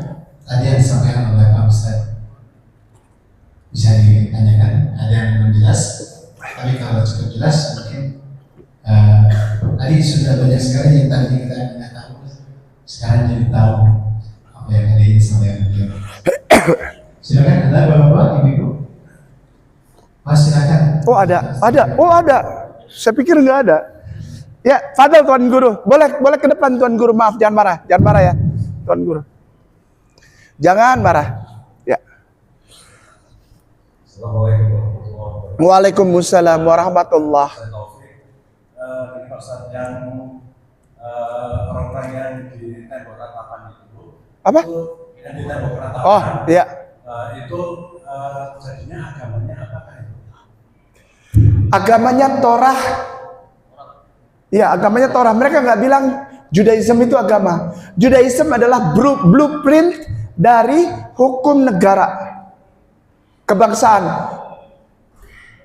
Tadi yang disampaikan oleh Pak Ustadz bisa ditanyakan. Ada yang belum jelas, tapi kalau cukup jelas mungkin tadi sudah banyak sekali yang tadi kita tidak tahu. Sekarang jadi tahu apa yang ada ini sama yang beliau. Silakan, ada bapak-bapak, ibu-ibu. Mas silakan. Oh ada. Saya pikir nggak ada. Ya, fadal Tuan Guru. Boleh ke depan Tuan Guru. Maaf, jangan marah ya, Tuan Guru. Jangan marah. Ya. Assalamualaikum warahmatullahi wabarakatuh. Waalaikumsalam warahmatullahi. Ustaz yang orang-orang yang di tembok ratapan itu. Apa? Yang di tembok ratapan. Oh, iya. Itu jadinya agamanya apakah itu? Agamanya Torah. Ya, agamanya Torah. Mereka nggak bilang Judaism itu agama. Judaism adalah blueprint dari hukum negara, kebangsaan.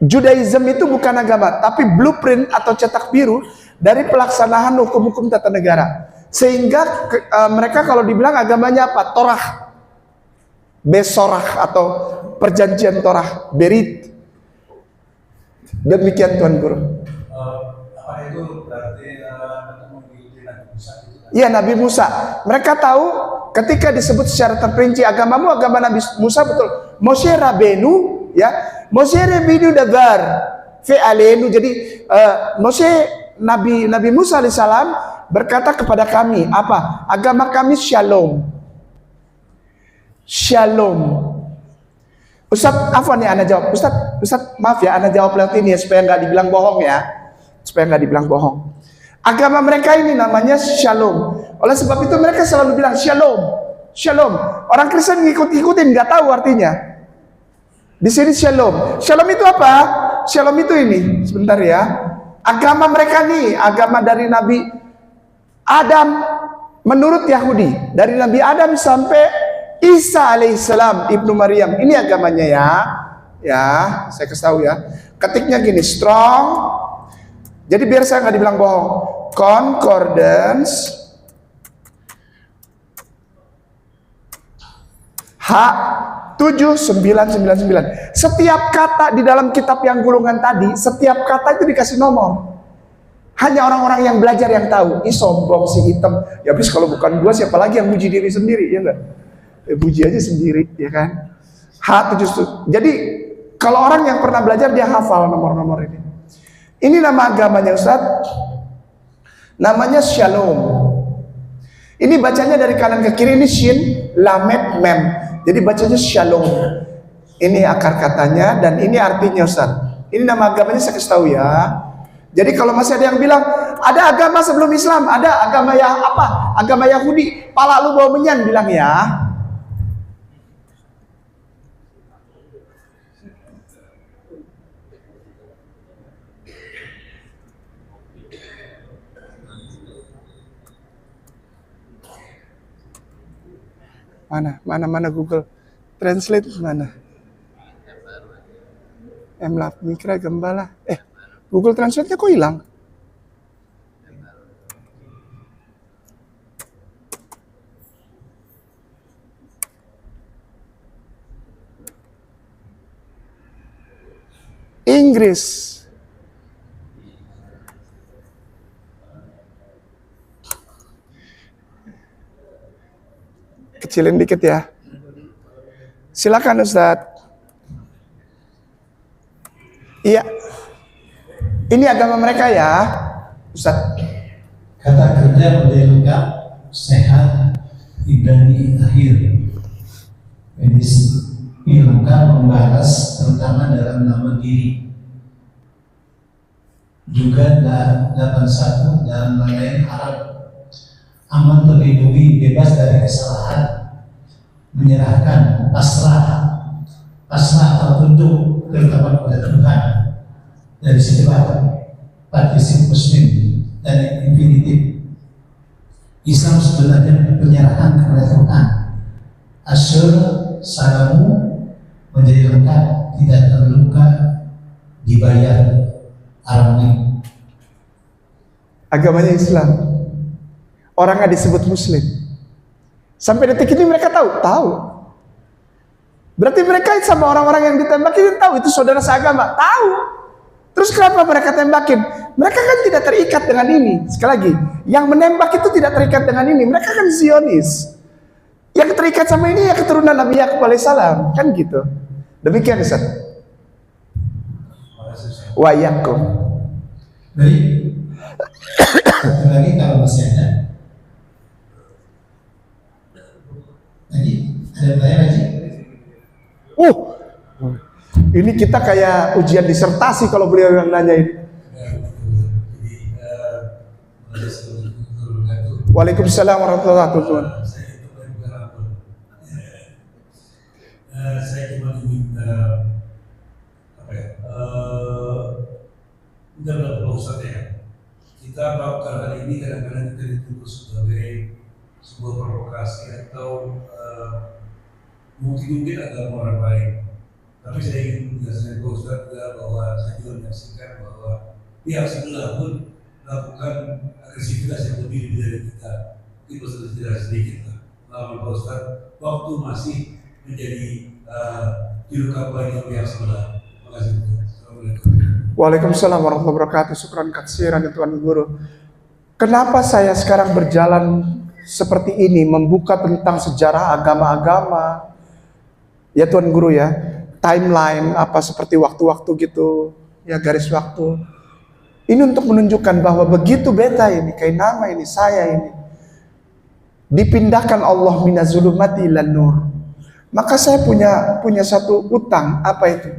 Judaism itu bukan agama, tapi blueprint atau cetak biru dari pelaksanaan hukum-hukum tata negara. Sehingga mereka kalau dibilang agamanya apa? Torah, Besorah atau perjanjian Torah, Berit. Demikian Tuan Guru. Apa itu berarti mengikuti Nabi Musa? Iya, Nabi Musa. Mereka tahu ketika disebut secara terperinci agamamu agama Nabi Musa, betul. Moshe Rabenu, ya. Moshe Rabenu dabar fi alenu. Jadi Moshe Nabi Musa alaihissalam berkata kepada kami, apa? Agama kami shalom. Shalom. Ustaz, afwan ya, Ana jawab. Ustaz, maaf ya, Ana jawab lewat ini ya, supaya nggak dibilang bohong ya. Supaya nggak dibilang bohong. Agama mereka ini namanya shalom. Oleh sebab itu mereka selalu bilang shalom, shalom. Orang Kristen ngikut-ngikutin, nggak tahu artinya. Di sini shalom. Shalom itu apa? Shalom itu ini, sebentar ya. Agama mereka nih, agama dari Nabi Adam menurut Yahudi, dari Nabi Adam sampai Isa alaihissalam ibnu Maryam. Ini agamanya ya. Ya, saya kasih tahu ya. Ketiknya gini, strong. Jadi biar saya nggak dibilang bohong. Concordance H7999. Setiap kata di dalam kitab yang gulungan tadi, setiap kata itu dikasih nomor. Hanya orang-orang yang belajar yang tahu. Ih sombong si hitam. Ya habis kalau bukan gua siapa lagi yang muji diri sendiri, ya enggak? Puji aja sendiri, ya kan? H7. Jadi kalau orang yang pernah belajar dia hafal nomor-nomor ini. Ini nama agamanya Ustaz. Namanya Shalom. Ini bacanya dari kanan ke kiri, ini Shin, Lamed, Mem. Jadi bacanya Shalom. Ini akar katanya dan ini artinya Ustaz. Ini nama agamanya saya kasih tahu ya. Jadi kalau masih ada yang bilang ada agama sebelum Islam, ada agama yang apa? Agama Yahudi, pala lu bau menyan, bilang ya. Mana Google Translate mana? Emlap Mikra Gembala. Google Translate-nya kok hilang? Inggris. Kecilin dikit ya. Silakan Ustadz. Iya. Ini agama mereka ya, Ustadz. Kata kerja menjadi lengkap, sehat, ibrani akhir. Medis ini lengkap membahas terutama dalam nama diri. Juga 81 dalam lain Arab. Aman terlindungi, bebas dari kesalahan, menyerahkan, pasrah atau tunduk terutama kepada Tuhan. Dari sifat partisip muslim dan infinitif. Islam sebenarnya penyerahan kepada Tuhan. Asyur salamu menjadi lengkap, tidak terluka, dibayar aramni. Agamanya Islam. Orangnya disebut Muslim. Sampai detik ini mereka tahu. Berarti mereka sama orang-orang yang ditembakin tahu itu saudara seagama, tahu. Terus kenapa mereka tembakin? Mereka kan tidak terikat dengan ini. Sekali lagi, yang menembak itu tidak terikat dengan ini. Mereka kan Zionis. Yang terikat sama ini ya keturunan Nabi Yakub alaihissalam, kan gitu. Demikian Ustaz. Wa yakum. Baik. Satu lagi kalau masih ada. Lagi ada pertanyaan lagi? Ini kita kayak ujian disertasi kalau beliau yang nanya ini. Waalaikumsalam warahmatullahi wabarakatuh. Saya cuma diminta minta Ustaz ya. Kita melakukan hal ini kadang-kadang kita dituduh sebagai sebuah provokasi atau mungkin agama orang lain. Tapi saya ingin menjelaskan ke Ustaz bahwa saya juga menyaksikan bahwa pihak sebelah pun melakukan agresivitas yang lebih dari kita. Itu tidak sedikit lah. Lalu Pak Ustaz, waktu masih menjadi juru kampanye pihak sebelah. Terima kasih. Assalamualaikum. Waalaikumsalam warahmatullahi wabarakatuh. Syukran katsiran ya Tuan Guru. Kenapa saya sekarang berjalan seperti ini, membuka tentang sejarah agama-agama? Ya Tuan Guru ya, timeline apa seperti waktu-waktu gitu, ya garis waktu. Ini untuk menunjukkan bahwa begitu beta ini, kayak nama ini, saya ini, dipindahkan Allah minazulumati ilan nur. Maka saya punya satu utang, apa itu?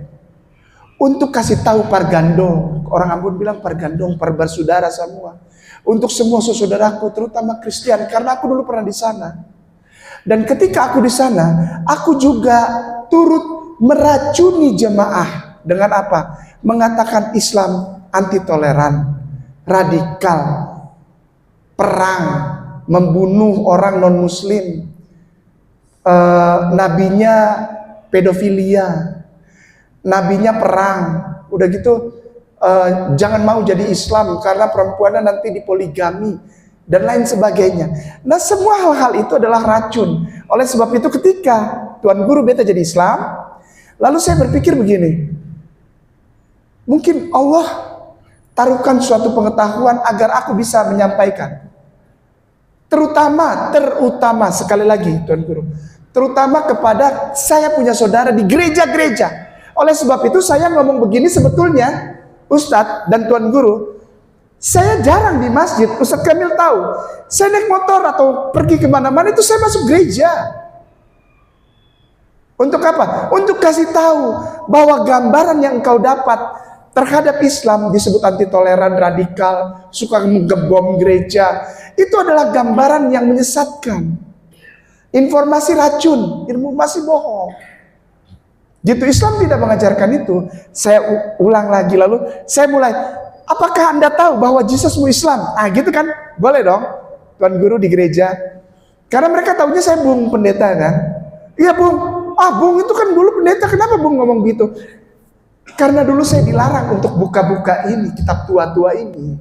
Untuk kasih tahu pargandong, orang Ambon bilang pargandong, parbarsudara semua. Untuk semua saudaraku, terutama Kristen, karena aku dulu pernah di sana. Dan ketika aku di sana, aku juga turut meracuni jemaah dengan apa? Mengatakan Islam anti toleran, radikal, perang, membunuh orang non muslim, nabinya pedofilia, nabinya perang, udah gitu jangan mau jadi Islam karena perempuannya nanti dipoligami dan lain sebagainya. Nah semua hal-hal itu adalah racun. Oleh sebab itu ketika Tuan Guru beta jadi Islam, lalu saya berpikir begini, mungkin Allah taruhkan suatu pengetahuan agar aku bisa menyampaikan. Terutama sekali lagi Tuan Guru, terutama kepada saya punya saudara di gereja-gereja. Oleh sebab itu saya ngomong begini sebetulnya, Ustadz dan Tuan Guru, saya jarang di masjid. Ustadz Kamil tahu, saya naik motor atau pergi kemana-mana itu saya masuk gereja. Untuk apa? Untuk kasih tahu bahwa gambaran yang engkau dapat terhadap Islam disebut anti toleran, radikal, suka mengebom gereja, itu adalah gambaran yang menyesatkan. Informasi racun, informasi bohong. Gitu, Islam tidak mengajarkan itu. Saya ulang lagi, lalu saya mulai, apakah Anda tahu bahwa Yesusmu Islam? Ah gitu kan, boleh dong Tuan Guru di gereja. Karena mereka tahunya saya Bung pendeta kan. Iya Bung, Bung itu kan dulu pendeta, kenapa Bung ngomong gitu? Karena dulu saya dilarang untuk buka-buka ini, kitab tua-tua ini.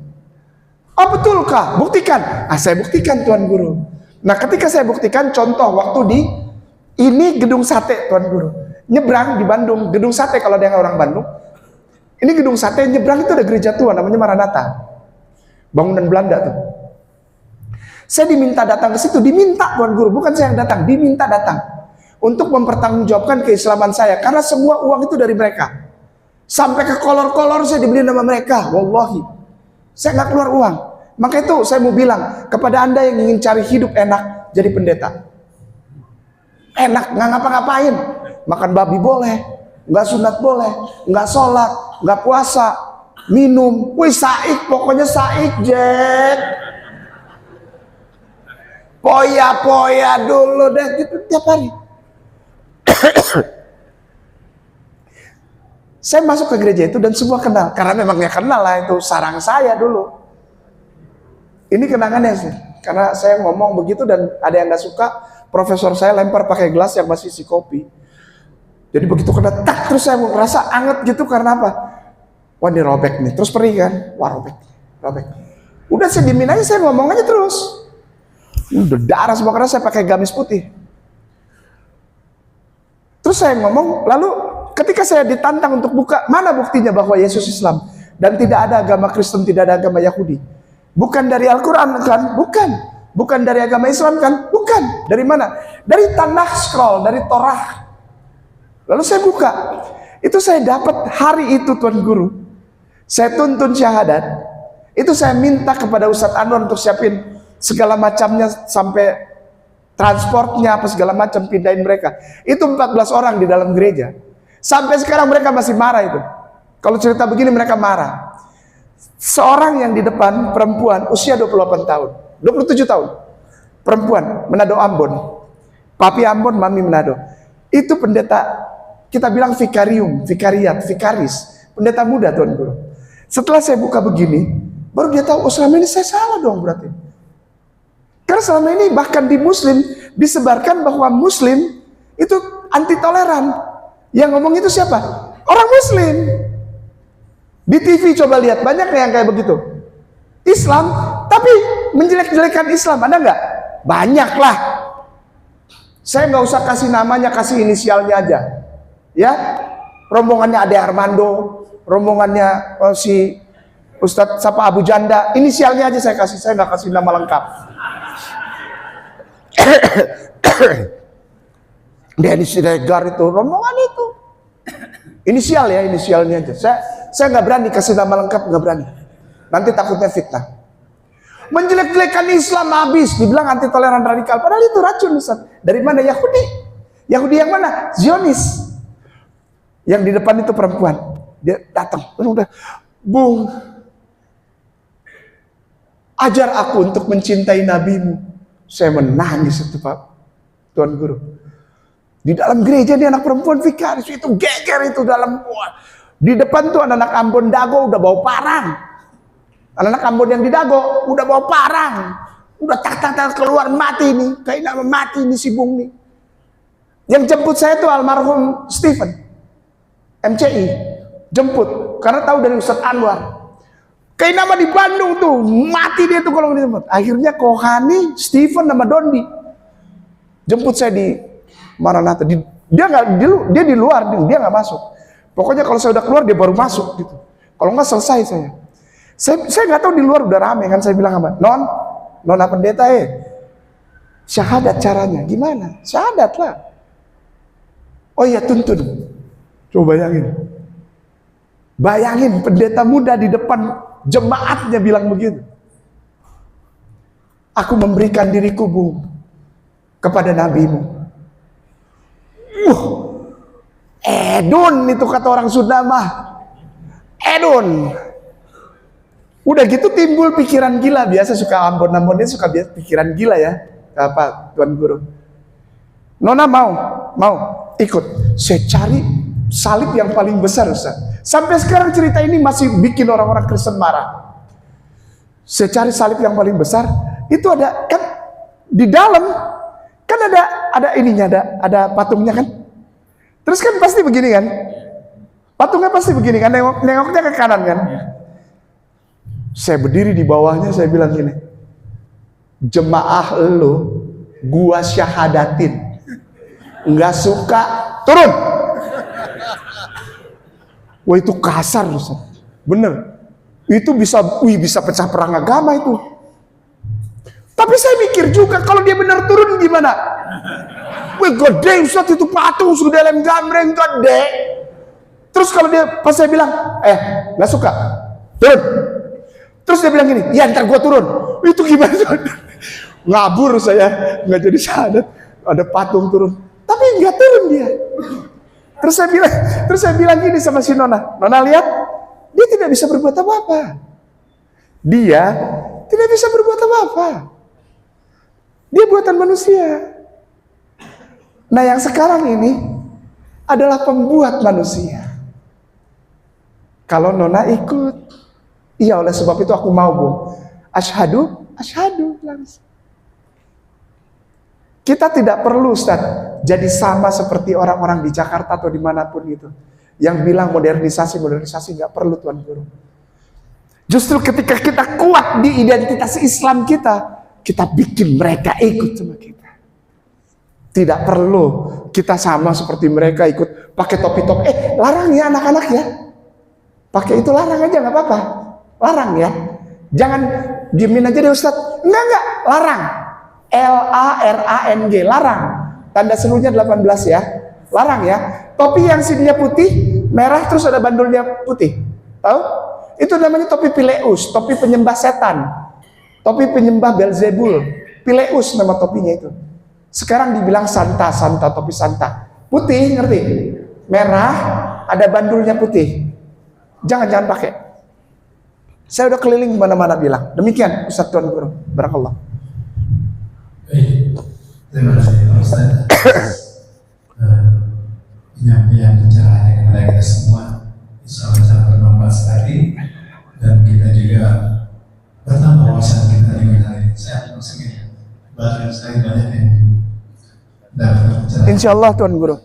Oh betulkah? Buktikan. Saya buktikan Tuan Guru. Nah ketika saya buktikan, contoh waktu di ini gedung sate Tuan Guru, nyebrang di Bandung, gedung sate kalau ada yang orang Bandung, ini gedung sate, nyebrang itu ada gereja tua namanya Maranatha, bangunan Belanda tuh. Saya diminta datang ke situ, diminta Tuan Guru, bukan saya yang datang, diminta datang untuk mempertanggungjawabkan keislaman saya, karena semua uang itu dari mereka. Sampai ke kolor-kolor saya dibeli nama mereka, wallahi. Saya nggak keluar uang. Maka itu saya mau bilang kepada Anda yang ingin cari hidup enak, jadi pendeta. Enak, nggak ngapa-ngapain. Makan babi boleh, nggak sunat boleh, nggak sholat, nggak puasa, minum. Wih saik, pokoknya saik, Jack. Poya-poya dulu deh, gitu tiap hari. Saya masuk ke gereja itu dan semua kenal, karena memangnya kenal lah, itu sarang saya dulu. Ini kenangannya sih, karena saya ngomong begitu dan ada yang nggak suka, profesor saya lempar pakai gelas yang masih isi kopi. Jadi begitu kena tak, terus saya merasa anget gitu, karena apa? Wah ini robek nih, terus pergi kan, wah robek. Udah saya diemin aja, saya ngomong aja terus. Udah darah semua karena saya pakai gamis putih. Terus saya ngomong, lalu ketika saya ditantang untuk buka, mana buktinya bahwa Yesus Islam dan tidak ada agama Kristen, tidak ada agama Yahudi? Bukan dari Al-Quran kan? Bukan. Bukan dari agama Islam kan? Bukan. Dari mana? Dari Tanakh Scroll, dari Torah. Lalu saya buka. Itu saya dapat hari itu Tuan Guru. Saya tuntun syahadat. Itu saya minta kepada Ustadz Anwar untuk siapin segala macamnya, sampai transportnya apa segala macam, pindahin mereka. Itu 14 orang di dalam gereja. Sampai sekarang mereka masih marah itu. Kalau cerita begini mereka marah. Seorang yang di depan perempuan usia 28 tahun, 27 tahun. Perempuan, Manado Ambon. Papi Ambon, Mami Manado. Itu pendeta, kita bilang vikaris. Pendeta muda Tuan Guru. Setelah saya buka begini, baru dia tahu, oh selama ini saya salah dong berarti. Karena selama ini bahkan di Muslim disebarkan bahwa Muslim itu anti toleran. Yang ngomong itu siapa? Orang Muslim. Di TV coba lihat, banyak yang kayak begitu. Islam, tapi menjelek-jelekan Islam, ada nggak? Banyak lah. Saya nggak usah kasih namanya, kasih inisialnya aja. Ya, rombongannya Ade Armando, rombongannya si Ustadz Sapa Abu Janda, inisialnya aja saya kasih, saya nggak kasih nama lengkap. Dennis Siregar itu, rombongan itu. Inisial ya, inisialnya aja. Saya nggak berani kasih nama lengkap, nggak berani. Nanti takutnya fitnah. Menjelek-jelekan Islam habis, dibilang anti toleran radikal. Padahal itu racun, Ustaz. Dari mana? Yahudi. Yahudi yang mana? Zionis. Yang di depan itu perempuan. Dia datang, udah, Bung, ajar aku untuk mencintai nabimu. Saya menangis itu Pak Tuan Guru. Di dalam gereja dia anak perempuan vikaris itu geger itu dalam. Di depan tuh anak-anak Ambon Dago udah bawa parang. Anak-anak Ambon yang di Dago udah bawa parang. Udah tak keluar mati nih. Kayak nama mati nih si Bung nih. Yang jemput saya tuh almarhum Stephen MCI. Jemput karena tahu dari Ustadz Anwar. Kayak nama di Bandung tuh mati dia tuh kalau dijemput. Akhirnya Kohani, Stephen sama Dondi jemput saya di Maranatha. Dia di luar, dia nggak masuk. Pokoknya kalau saya udah keluar dia baru masuk gitu. Kalau nggak selesai saya. Saya nggak tahu di luar udah rame kan, saya bilang apa? Nona pendeta syahadat caranya gimana? Syahadat lah. Oh iya, tuntun. Coba bayangin pendeta muda di depan jemaatnya bilang begitu. Aku memberikan diriku, Bu, kepada nabimu. Edun itu kata orang Sunda mah. Edun. Udah gitu timbul pikiran gila. Biasa suka Ambon-Ambonnya suka pikiran gila ya. Apa Tuan Guru? Nona mau ikut. Saya cari salib yang paling besar, Ustaz. Sampai sekarang cerita ini masih bikin orang-orang Kristen marah. Saya cari salib yang paling besar. Itu ada kan di dalam kan ada ininya, ada patungnya kan. Terus kan pasti begini kan. Patungnya pasti begini kan, nengoknya ke kanan kan. Saya berdiri di bawahnya, saya bilang gini, jemaah lu, gua syahadatin, nggak suka turun. Wah itu kasar, Ustaz. Bener. Itu bisa pecah perang agama itu. Tapi saya mikir juga kalau dia benar turun gimana? Wih gede Ustaz, itu patung sudah lem gamreng gede. Terus kalau dia pas saya bilang, nggak suka turun. Terus dia bilang gini, ya ntar gua turun. Itu gimana? Ngabur saya, nggak jadi syahadat. Ada patung turun, tapi nggak turun dia. Terus saya bilang gini sama si Nona lihat, dia tidak bisa berbuat apa-apa. Dia tidak bisa berbuat apa-apa. Dia buatan manusia. Nah yang sekarang ini adalah pembuat manusia. Kalau Nona ikut, iya oleh sebab itu aku mau, Bu. Asyhadu langsung. Kita tidak perlu, Ustaz, jadi sama seperti orang-orang di Jakarta atau dimanapun itu yang bilang modernisasi nggak perlu, Tuan Guru. Justru ketika kita kuat di identitas Islam kita bikin mereka ikut sama kita. Tidak perlu kita sama seperti mereka ikut pakai topi-topi. Larang ya anak-anak ya. Pakai itu larang aja nggak apa-apa. Larang ya. Jangan diemin aja deh Ustaz. Enggak, larang. LARANG, larang. Tanda serunya 18 ya. Larang ya. Topi yang sininya putih, merah terus ada bandulnya putih. Tahu? Itu namanya topi Pileus, topi penyembah setan. Topi penyembah Belzebul. Pileus nama topinya itu. Sekarang dibilang Santa, topi Santa. Putih, ngerti? Merah, ada bandulnya putih. Jangan pakai. Saya udah keliling mana-mana bilang. Demikian Ustaz Tuan Guru. Barakallah. Baik, terima kasih Pak Ustaz. Penyampaian pencerahannya kepada kita semua insya Allah sangat bermanfaat sekali, dan kita juga bertambah wawasan kita di bidang ini. Saya maksudnya banyak sekali banyak yang dapat pencerahan. Insya Allah Tuan Guru.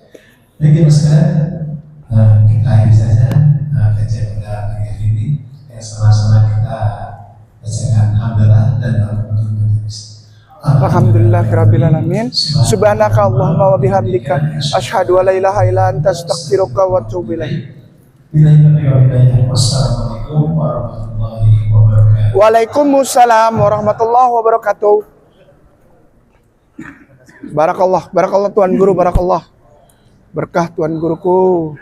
Baik Mas kita akhiri saja kajian pada pagi hari ini. Sama-sama kita bacakan hamdalah dan Alhamdulillahirabbil alamin. Subhanaka Allahumma wa bihamdika asyhadu an la ilaha illa anta astaghfiruka wa atubu ilaik. Wassalamualaikum warahmatullahi wabarakatuh. Waalaikumsalam warahmatullahi wabarakatuh. Barakallah Tuan Guru, barakallah. Berkah Tuan Guruku.